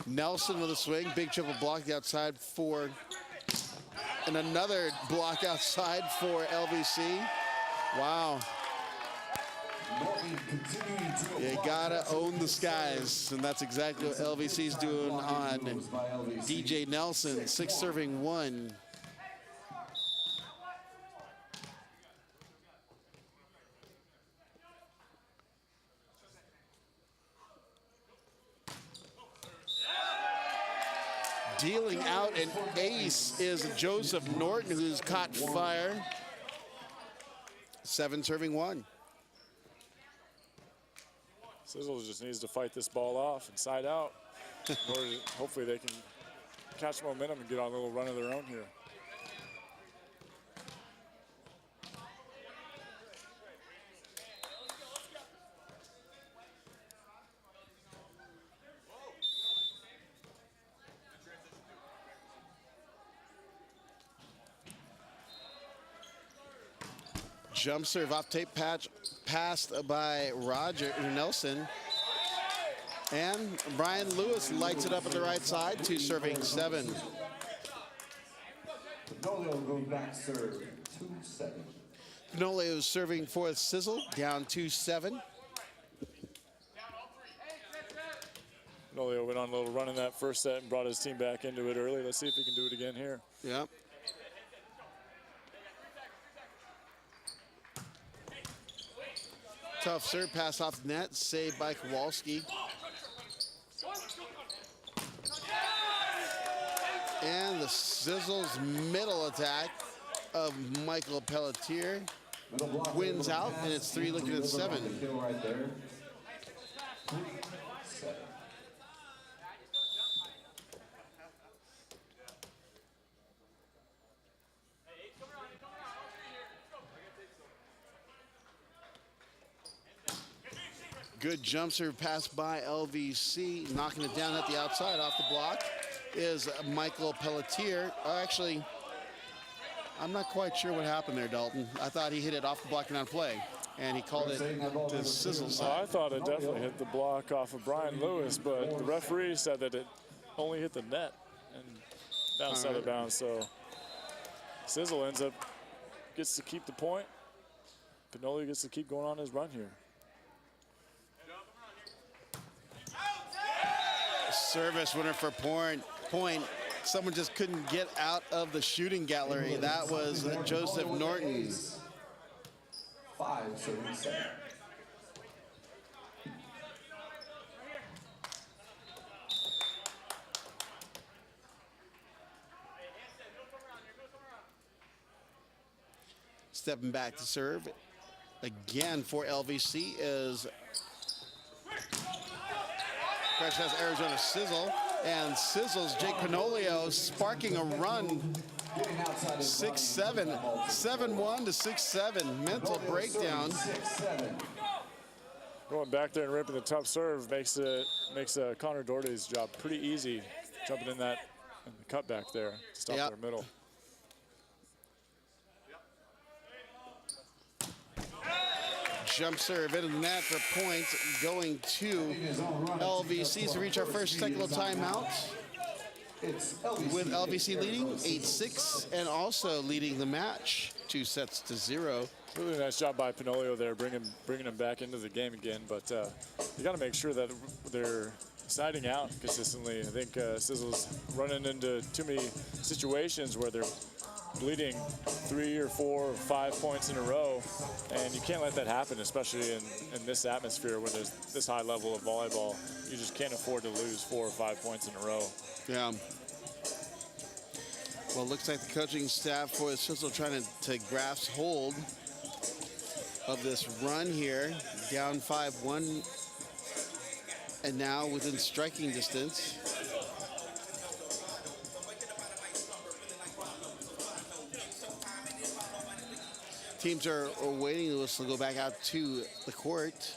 Nelson with a swing. Big triple block the outside for, and another block outside for LVC. Wow. You gotta own the skies, and that's exactly what LVC's doing on DJ Nelson. 6 serving 1. Dealing out an ace is Joseph Norton, who's caught fire. 7 serving 1. Sizzle just needs to fight this ball off inside out. In order to, hopefully they can catch momentum and get on a little run of their own here. Jump serve off tape patch passed by Roger Nelson. And Brian Lewis lights it up at the right side, 2 serving 7. Pinolio goes back serve, 2-7. Pinolio serving for Sizzle, down 2-7. Pinolio went on a little run in that first set and brought his team back into it early. Let's see if he can do it again here. Yep. Tough serve pass off the net, saved by Kowalski. And the Sizzle's middle attack of Michael Pelletier wins out, and it's 3 looking at 7. Right there. 3-7. Good jump serve pass by LVC, knocking it down at the outside off the block is Michael Pelletier. Actually, I'm not quite sure what happened there, Dalton. I thought he hit it off the block and on play, and he called it to Sizzle side. I thought it definitely hit the block off of Brian Lewis, but the referee said that it only hit the net and bounced out of bounds. So Sizzle gets to keep the point. Pinolio gets to keep going on his run here. Service winner for point. Someone just couldn't get out of the shooting gallery. That was Joseph Norton. 5-7. Stepping back to serve again for LVC is Fresh has Arizona Sizzle, and Sizzle's Jake Pinolio sparking a run. 6-7, 7-1 to 6-7. Mental breakdown. Going back there and ripping the tough serve makes Connor Doherty's job pretty easy, jumping in the cutback there to stop their middle. Jump serve into the net for points, going to LVC to reach our first technical timeout. With LVC leading 8-6 and also leading the match 2-0. Really nice job by Pinolio there, bringing him back into the game again. But you got to make sure that they're siding out consistently. I think Sizzle's running into too many situations where they're bleeding 3 or 4 or 5 points in a row, and you can't let that happen, especially in this atmosphere where there's this high level of volleyball. You just can't afford to lose 4 or 5 points in a row. Yeah. Well, it looks like the coaching staff for Sizzle trying to grasp hold of this run here, down 5-1, and now within striking distance. Teams are waiting to whistle to go back out to the court.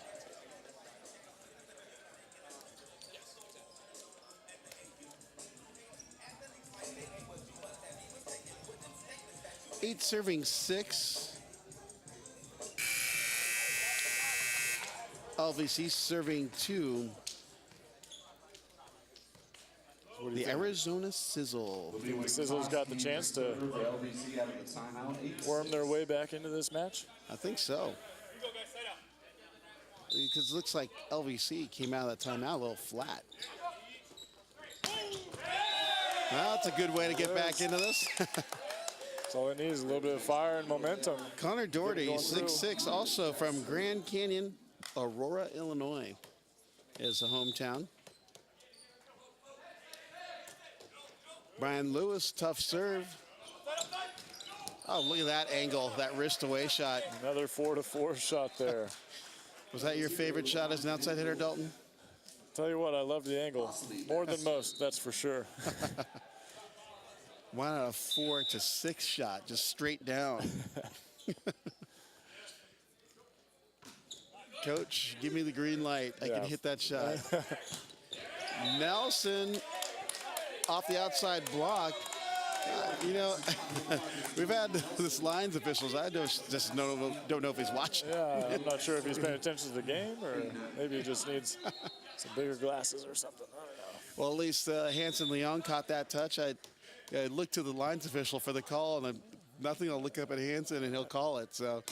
Eight serving 6. LVC serving to the Arizona Sizzle. The Sizzle's got the chance to LVC out of the timeout. worm their way back into this match. I think so. Because it looks like LVC came out of that timeout a little flat. Well, that's a good way to get back into this. That's all it needs, a little bit of fire and momentum. Connor Doherty, Going through. 6'6", also from Grand Canyon, Aurora, Illinois, is the hometown. Brian Lewis, tough serve. Oh, look at that angle, that wrist away shot. Another 4-4 shot there. Was that your favorite shot as an outside hitter, Dalton? Tell you what, I love the angle. More than most, that's for sure. 1 out of 4 to 6 shot, just straight down. Coach, give me the green light. I can hit that shot. Nelson off the outside block. You know, we've had this lines officials. I just don't know if he's watching. Yeah, I'm not sure if he's paying attention to the game or maybe he just needs some bigger glasses or something. I don't know. Well, at least Hanson Leon caught that touch. I looked to the lines official for the call, and nothing. I'll look up at Hanson, and he'll call it. So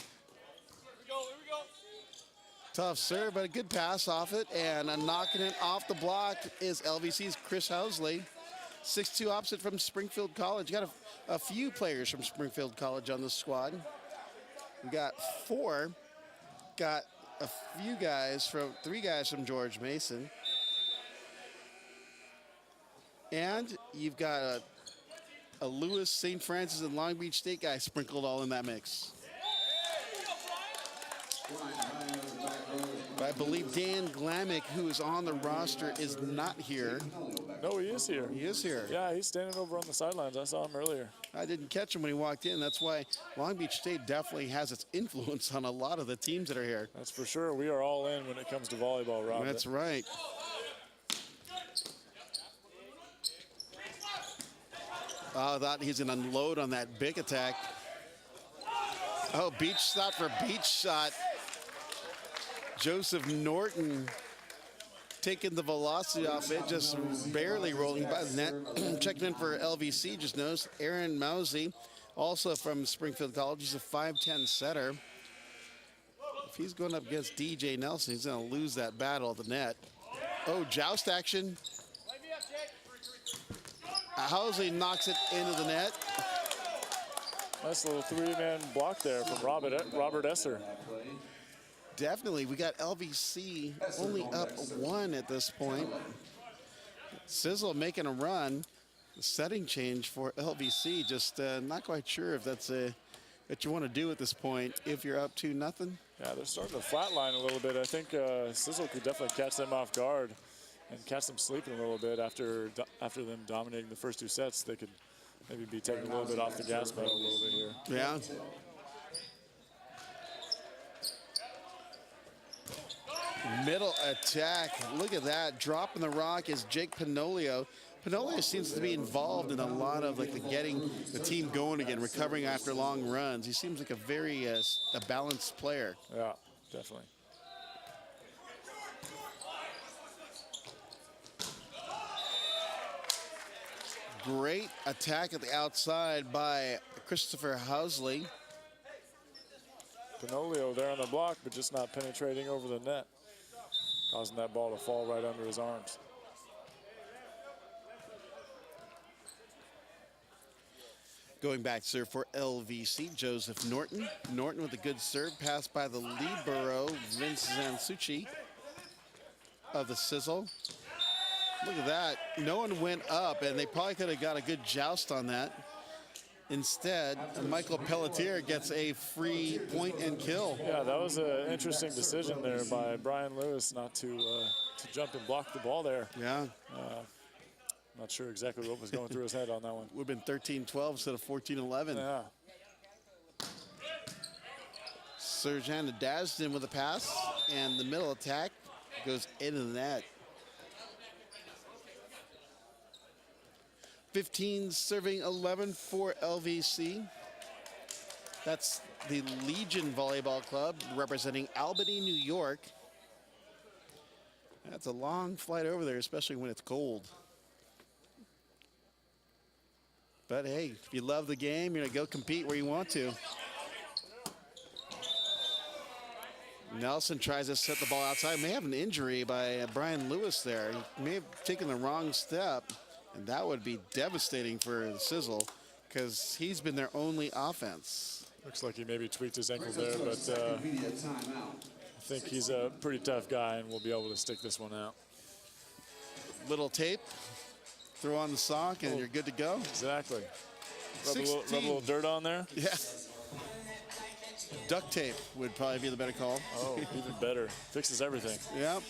Here we go. tough serve, but a good pass off it, and knocking it off the block is LVC's Chris Housley. 6'2", opposite from Springfield College. Got a few players from Springfield College on the squad. We got 4. Got a few guys from 3 guys from George Mason. And you've got a Lewis, St. Francis, and Long Beach State guy sprinkled all in that mix. But I believe Dan Glamick, who is on the roster, is not here. No, he is here. He is here. Yeah, he's standing over on the sidelines. I saw him earlier. I didn't catch him when he walked in. That's why Long Beach State definitely has its influence on a lot of the teams that are here. That's for sure. We are all in when it comes to volleyball, Rob. That's right. Oh, I thought he's going to unload on that big attack. Oh, beach shot for beach shot. Joseph Norton taking the velocity off it, just barely rolling by the net. Checking in for LVC, just noticed Aaron Mousey, also from Springfield College. He's a 5'10" setter. If he's going up against DJ Nelson, he's going to lose that battle at the net. Oh, joust action. Housley knocks it into the net. Nice little 3-man block there from Robert Esser. Definitely, we got LVC only up 1 at this point. Sizzle making a run. The setting change for LVC, just not quite sure if that's what you want to do at this point if you're up 2-0. Yeah, they're starting to flatline a little bit. I think Sizzle could definitely catch them off guard and catch them sleeping a little bit after them dominating the first 2 sets. They could maybe be taking a little bit off the gas pedal a little bit here. Yeah. Middle attack. Look at that. Dropping the rock is Jake Panolio. Panolio seems to be involved in a lot of like the getting the team going again, recovering after long runs. He seems like a very a balanced player. Yeah, definitely. Great attack at the outside by Christopher Housley. Panolio there on the block, but just not penetrating over the net, causing that ball to fall right under his arms. Going back to serve for LVC, Joseph Norton. Norton with a good serve, passed by the libero, Vince Zansucci of the Sizzle. Look at that. No one went up, and they probably could have got a good joust on that. Instead, Michael Pelletier gets a free point and kill. Yeah, that was an interesting decision there by Brian Lewis not to jump and block the ball there. Yeah. Not sure exactly what was going through his head on that one. Would have been 13-12 instead of 14-11. Yeah. Serjana Dasden with a pass, and the middle attack goes into the net. 15 serving 11 for LVC. That's the Legion Volleyball Club representing Albany, New York. That's a long flight over there, especially when it's cold. But hey, if you love the game, you're gonna go compete where you want to. Nelson tries to set the ball outside. May have an injury by Brian Lewis there. He may have taken the wrong step, and that would be devastating for Sizzle because he's been their only offense. Looks like he maybe tweaked his ankle there, but I think he's a pretty tough guy and will be able to stick this one out. Little tape, throw on the sock, and you're good to go. Exactly. Rub a little dirt on there. Yeah. Duct tape would probably be the better call. Oh, even better. Fixes everything. Yep.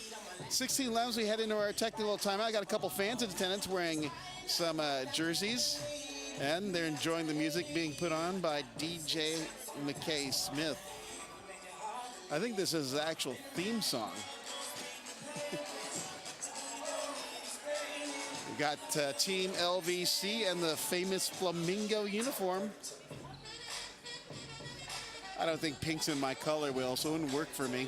16 11, we head into our technical timeout. I got a couple fans in attendance wearing some jerseys, and they're enjoying the music being put on by DJ McKay Smith. I think this is the actual theme song. We got Team LVC and the famous flamingo uniform. I don't think pink's in my color, Will, so it wouldn't work for me.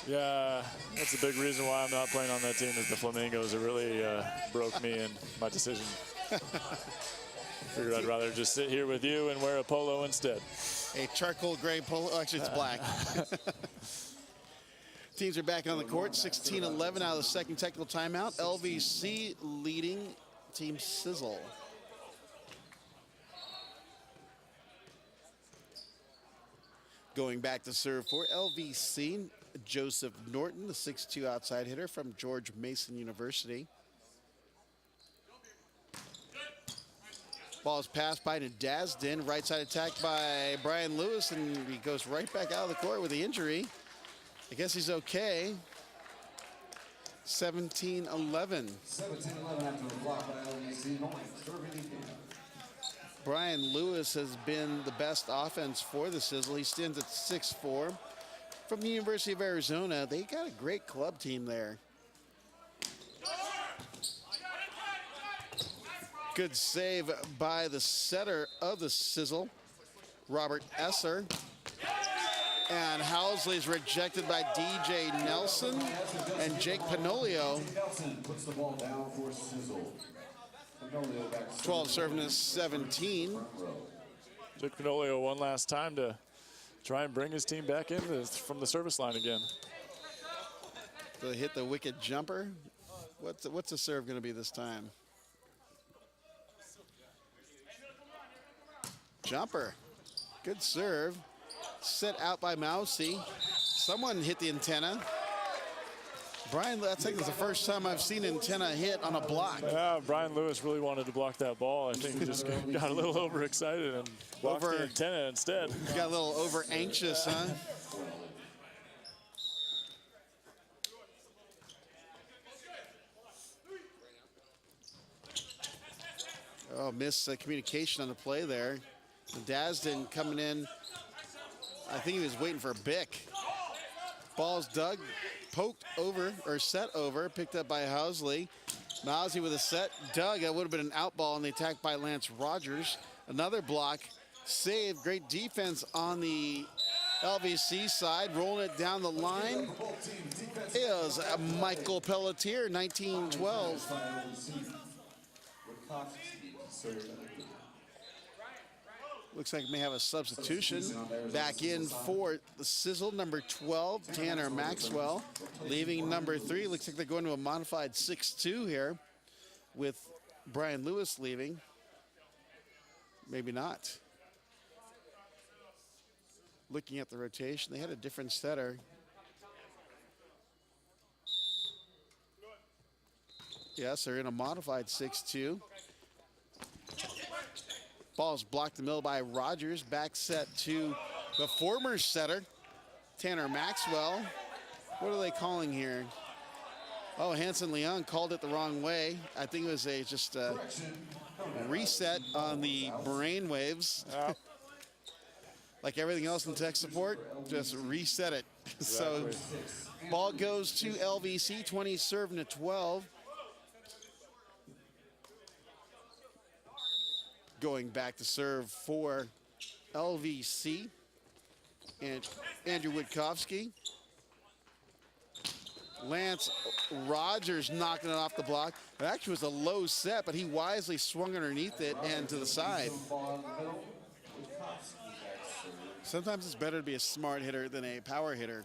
Yeah, that's a big reason why I'm not playing on that team is the Flamingos. It really broke me in my decision. Figured I'd rather just sit here with you and wear a polo instead. A charcoal gray polo, oh, actually it's black. Teams are back on the court, 16-11 out of the second technical timeout. LVC leading Team Sizzle. Going back to serve for LVC, Joseph Norton, the 6'2" outside hitter from George Mason University. Ball is passed by Nadasdin. Right side attack by Brian Lewis, and he goes right back out of the court with the injury. I guess he's okay. 17-11. 17-11 after the block by LVC. Serving again. Brian Lewis has been the best offense for the Sizzle. He stands at 6'4". From the University of Arizona, they got a great club team there. Good save by the setter of the Sizzle, Robert Esser. And Housley's rejected by DJ Nelson and Jake Panolio. Nelson puts the ball down for Sizzle. 12 serving to 17. Jake Panolio one last time to try and bring his team back in from the service line again. So they hit the wicked jumper. What's the serve going to be this time? Jumper. Good serve. Set out by Mousy. Someone hit the antenna. Brian, I think it's the first time I've seen antenna hit on a block. Yeah, Brian Lewis really wanted to block that ball. I think he just got a little overexcited and blocked the antenna instead. Got a little over anxious, huh? Oh, miscommunication on the play there. Dasden coming in. I think he was waiting for a Bick. Ball's dug, poked over, or set over, picked up by Housley. Mousy with a set, dug. That would have been an out ball on the attack by Lance Rogers. Another block, save. Great defense on the LVC side. Rolling it down the line is Michael Pelletier, 19-12. Looks like we may have a substitution. Back in for the Sizzle, number 12, Tanner Maxwell. Leaving number 3. Looks like they're going to a modified 6'2" here with Brian Lewis leaving. Maybe not. Looking at the rotation, they had a different setter. Yes, they're in a modified 6'2". Ball's blocked the middle by Rogers. Back set to the former setter, Tanner Maxwell. What are they calling here? Oh, Hanson Leon called it the wrong way. I think it was just a reset on the brainwaves. Yeah. Like everything else in tech support, just reset it. So ball goes to LVC, 20 serving to 12. Going back to serve for LVC and Andrew Witkowski. Lance Rogers knocking it off the block. It actually was a low set, but he wisely swung underneath it and to the side. Sometimes it's better to be a smart hitter than a power hitter.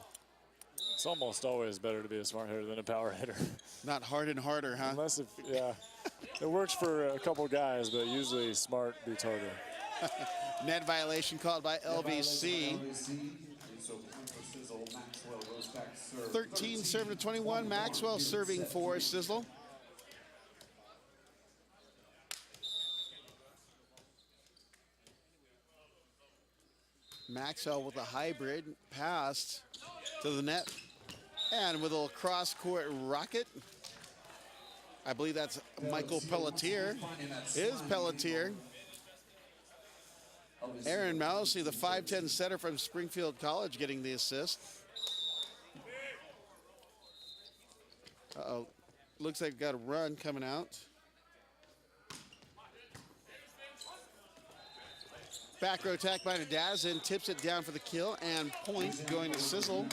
It's almost always better to be a smart hitter than a power hitter. Not hard and harder, huh? Unless if, yeah. It works for a couple guys, but usually smart beats harder. Net violation called by LVC. 13 serving to 21. Maxwell serving for Sizzle. Maxwell with a hybrid pass to the net. And with a little cross-court rocket. I believe that's Michael Pelletier. Is Pelletier. Aaron Mousey, the 5'10 setter from Springfield College, getting the assist. Uh-oh. Looks like we've got a run coming out. Back row attack by Nadazin, tips it down for the kill, and point going to Sizzle.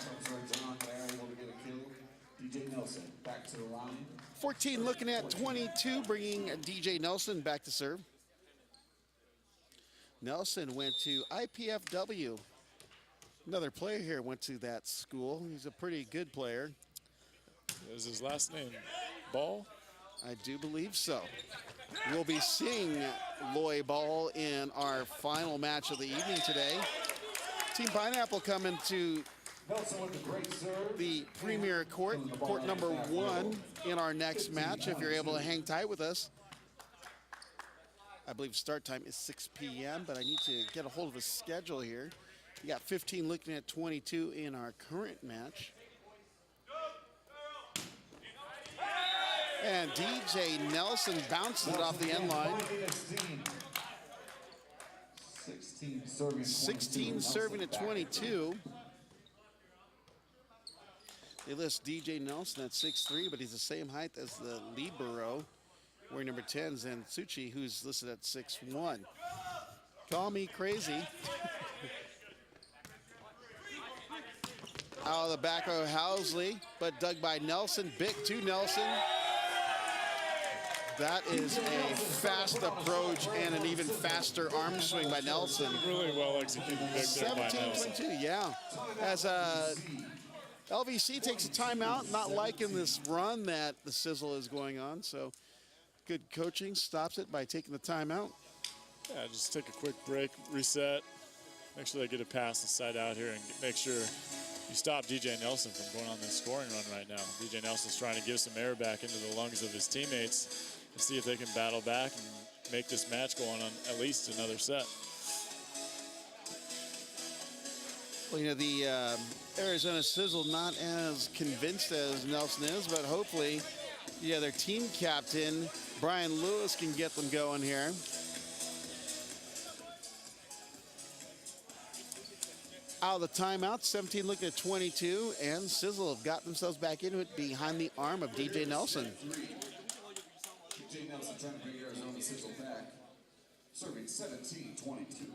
14 looking at 22, bringing DJ Nelson back to serve. Nelson went to IPFW. Another player here went to that school. He's a pretty good player. Is his last name Ball? I do believe so. We'll be seeing Loy Ball in our final match of the evening today. Team Pineapple coming to the Premier Court, court number 1 in our next match, if you're able to hang tight with us. I believe start time is 6 p.m., but I need to get a hold of a schedule here. You got 15 looking at 22 in our current match. And DJ Nelson bounces it off the end line. 16 serving at 22. They list DJ Nelson at 6'3", but he's the same height as the libero, wearing number 10, Zansuchi, who's listed at 6'1". Call me crazy. Out of the back row, Housley, but dug by Nelson. Big to Nelson. That is a fast approach and an even faster arm swing by Nelson. Really well executed there by Nelson. 17-22, yeah. As LVC takes a timeout, not liking this run that the Sizzle is going on, so good coaching, stops it by taking the timeout. Yeah, just take a quick break, reset, make sure they get a pass inside out here, and make sure you stop DJ Nelson from going on this scoring run right now. DJ Nelson's trying to give some air back into the lungs of his teammates and see if they can battle back and make this match go on at least another set. Well, you know, the Arizona Sizzle not as convinced as Nelson is, but hopefully, yeah, their team captain, Brian Lewis, can get them going here. Out of the timeout, 17 looking at 22, and Sizzle have got themselves back into it behind the arm of DJ Nelson. DJ Nelson trying to bring Arizona Sizzle back, serving 17-22.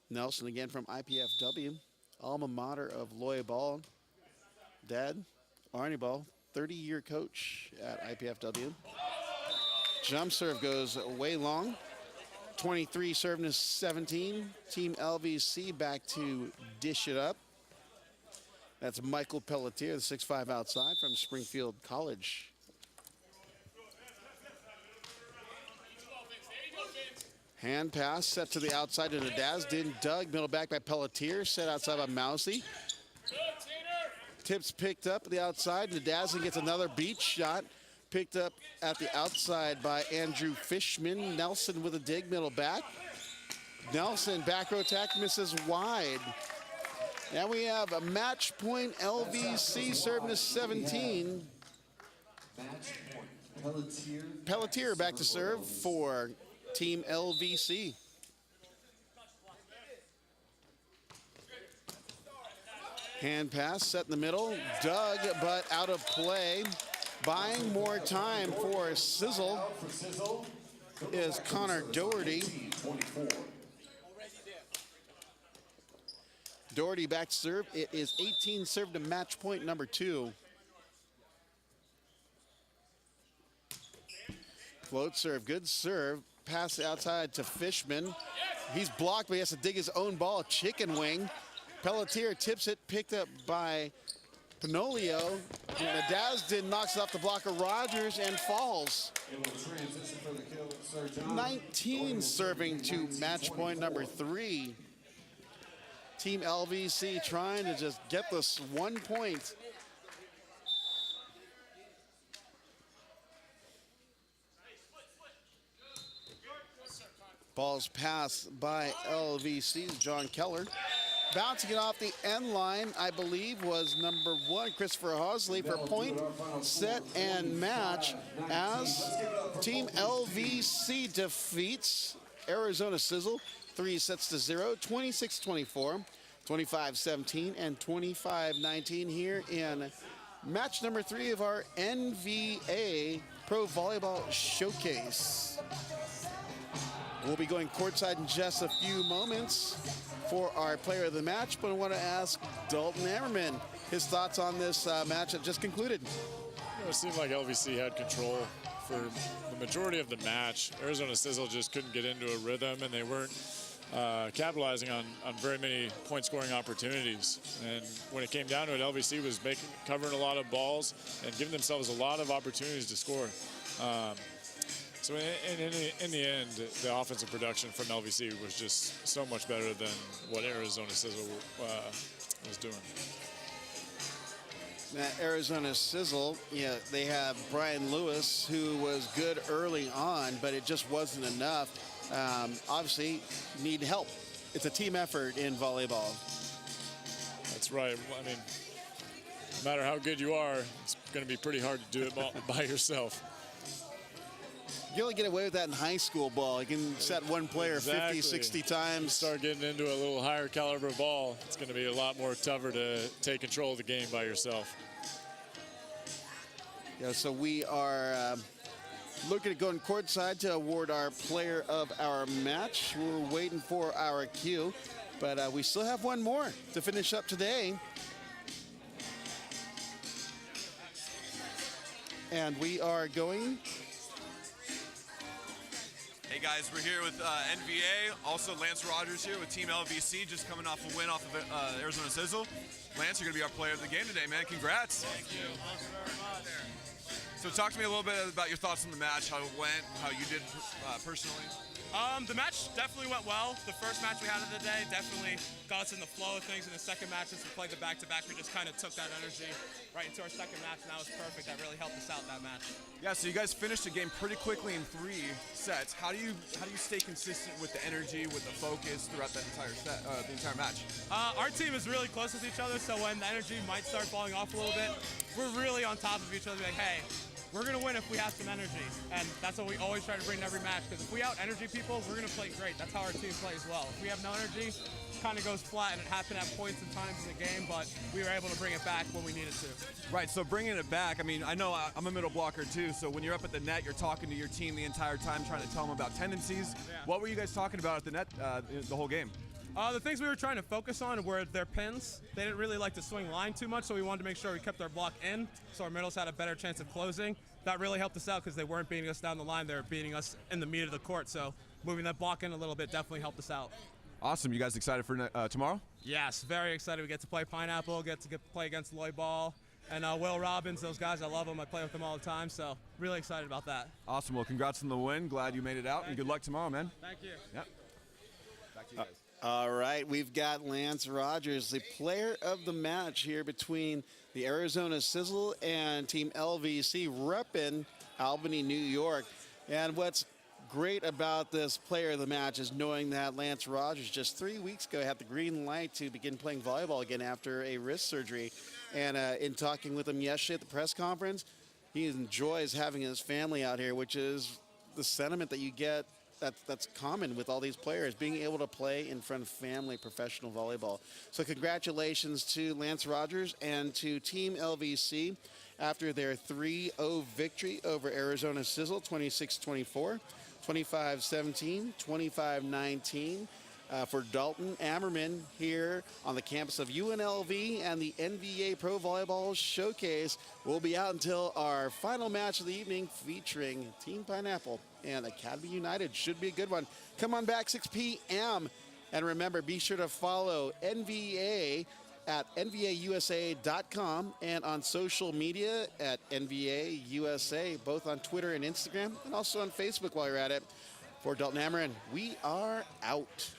Nelson again from IPFW, alma mater of Loy Ball. Dad, Arnie Ball, 30-year coach at IPFW. Jump serve goes way long. 23 serving to 17. Team LVC back to dish it up. That's Michael Pelletier, the 6'5" outside from Springfield College. Hand pass set to the outside to Nadaz. Didn't dug. Middle back by Pelletier. Set outside by Mousey. Tips picked up at the outside. Nadaz gets another beat shot. Picked up at the outside by Andrew Fishman. Nelson with a dig, middle back. Nelson, back row attack, misses wide. Now we have a match point, LVC serving to 17. Match point. Pelletier back to serve for Team LVC. Hand pass set in the middle. Dug, but out of play. Buying more time for Sizzle is Connor Doherty. Doherty back to serve. It is 18 serve to match point number 2. Float serve, good serve. Pass outside to Fishman. He's blocked, but he has to dig his own ball. Chicken wing. Pelletier tips it, picked up by Pinolio. Nadasdin knocks it off the block of Rogers and falls. 19 serving to match point number 3. Team LVC trying to just get this 1 point. Ball's passed by LVC's John Keller. Bouncing it off the end line, I believe, was number 1, Christopher Hosley, for point, set, and match as Team LVC defeats Arizona Sizzle 3-0, 26-24, 25-17, and 25-19 here in match number 3 of our NVA Pro Volleyball Showcase. We'll be going courtside in just a few moments for our player of the match, but I want to ask Dalton Ammerman his thoughts on this match that just concluded. It seemed like LVC had control for the majority of the match. Arizona Sizzle just couldn't get into a rhythm, and they weren't capitalizing on very many point-scoring opportunities. And when it came down to it, LVC was covering a lot of balls and giving themselves a lot of opportunities to score. So in the end, the offensive production from LVC was just so much better than what Arizona Sizzle was doing. Arizona Sizzle, yeah, they have Brian Lewis, who was good early on, but it just wasn't enough. Obviously, need help. It's a team effort in volleyball. That's right. I mean, no matter how good you are, it's going to be pretty hard to do it by yourself. You only get away with that in high school ball. You can set one player 50, 60 times. Start getting into a little higher caliber ball, it's going to be a lot more tougher to take control of the game by yourself. Yeah, so we are looking at going courtside to award our player of our match. We're waiting for our cue, but we still have one more to finish up today. And we are going... Hey guys, we're here with NVA, also Lance Rogers here with Team LVC, just coming off a win off of Arizona Sizzle. Lance, you're going to be our player of the game today, man. Congrats. Thank you. Thank you very much. So talk to me a little bit about your thoughts on the match, how it went, how you did personally. The match definitely went well. The first match we had of the day definitely got us in the flow of things. In the second match, since we played the back-to-back, we just kind of took that energy right into our second match, and that was perfect. That really helped us out that match. Yeah, so you guys finished the game pretty quickly in 3 sets. How do you stay consistent with the energy, with the focus throughout that entire set, the entire match? Our team is really close with each other, so when the energy might start falling off a little bit, we're really on top of each other. Like, hey, we're going to win if we have some energy, and that's what we always try to bring to every match, because if we out-energy people, we're going to play great. That's how our team plays well. If we have no energy, it kind of goes flat, and it happened at points and times in the game, but we were able to bring it back when we needed to. Right, so bringing it back, I mean, I know I'm a middle blocker too, so when you're up at the net, you're talking to your team the entire time, trying to tell them about tendencies. Yeah. What were you guys talking about at the net the whole game? The things we were trying to focus on were their pins. They didn't really like to swing line too much, so we wanted to make sure we kept our block in, so our middles had a better chance of closing. That really helped us out because they weren't beating us down the line, they were beating us in the meat of the court, so moving that block in a little bit definitely helped us out. Awesome, you guys excited for tomorrow? Yes, very excited. We get to play Pineapple, get to play against Lloyd Ball, and Will Robbins, those guys, I love them. I play with them all the time, so really excited about that. Awesome, well congrats on the win, glad you made it out, and good luck tomorrow, man. Thank you. Yep. Back to you guys. All right, we've got Lance Rogers, the player of the match here between the Arizona Sizzle and Team LVC, repping Albany, New York. And what's great about this player of the match is knowing that Lance Rogers just 3 weeks ago had the green light to begin playing volleyball again after a wrist surgery. And in talking with him yesterday at the press conference, he enjoys having his family out here, which is the sentiment that you get that's common with all these players, being able to play in front of family professional volleyball. So congratulations to Lance Rogers and to Team LVC after their 3-0 victory over Arizona Sizzle, 26-24, 25-17, 25-19. for Dalton Ammerman here on the campus of UNLV and the NVA Pro Volleyball Showcase. We'll be out until our final match of the evening featuring Team Pineapple and Academy United. Should be a good one. Come on back, 6 p.m. And remember, be sure to follow NVA at nvausa.com and on social media at NVA USA, both on Twitter and Instagram, and also on Facebook while you're at it. For Dalton Ammerman, we are out.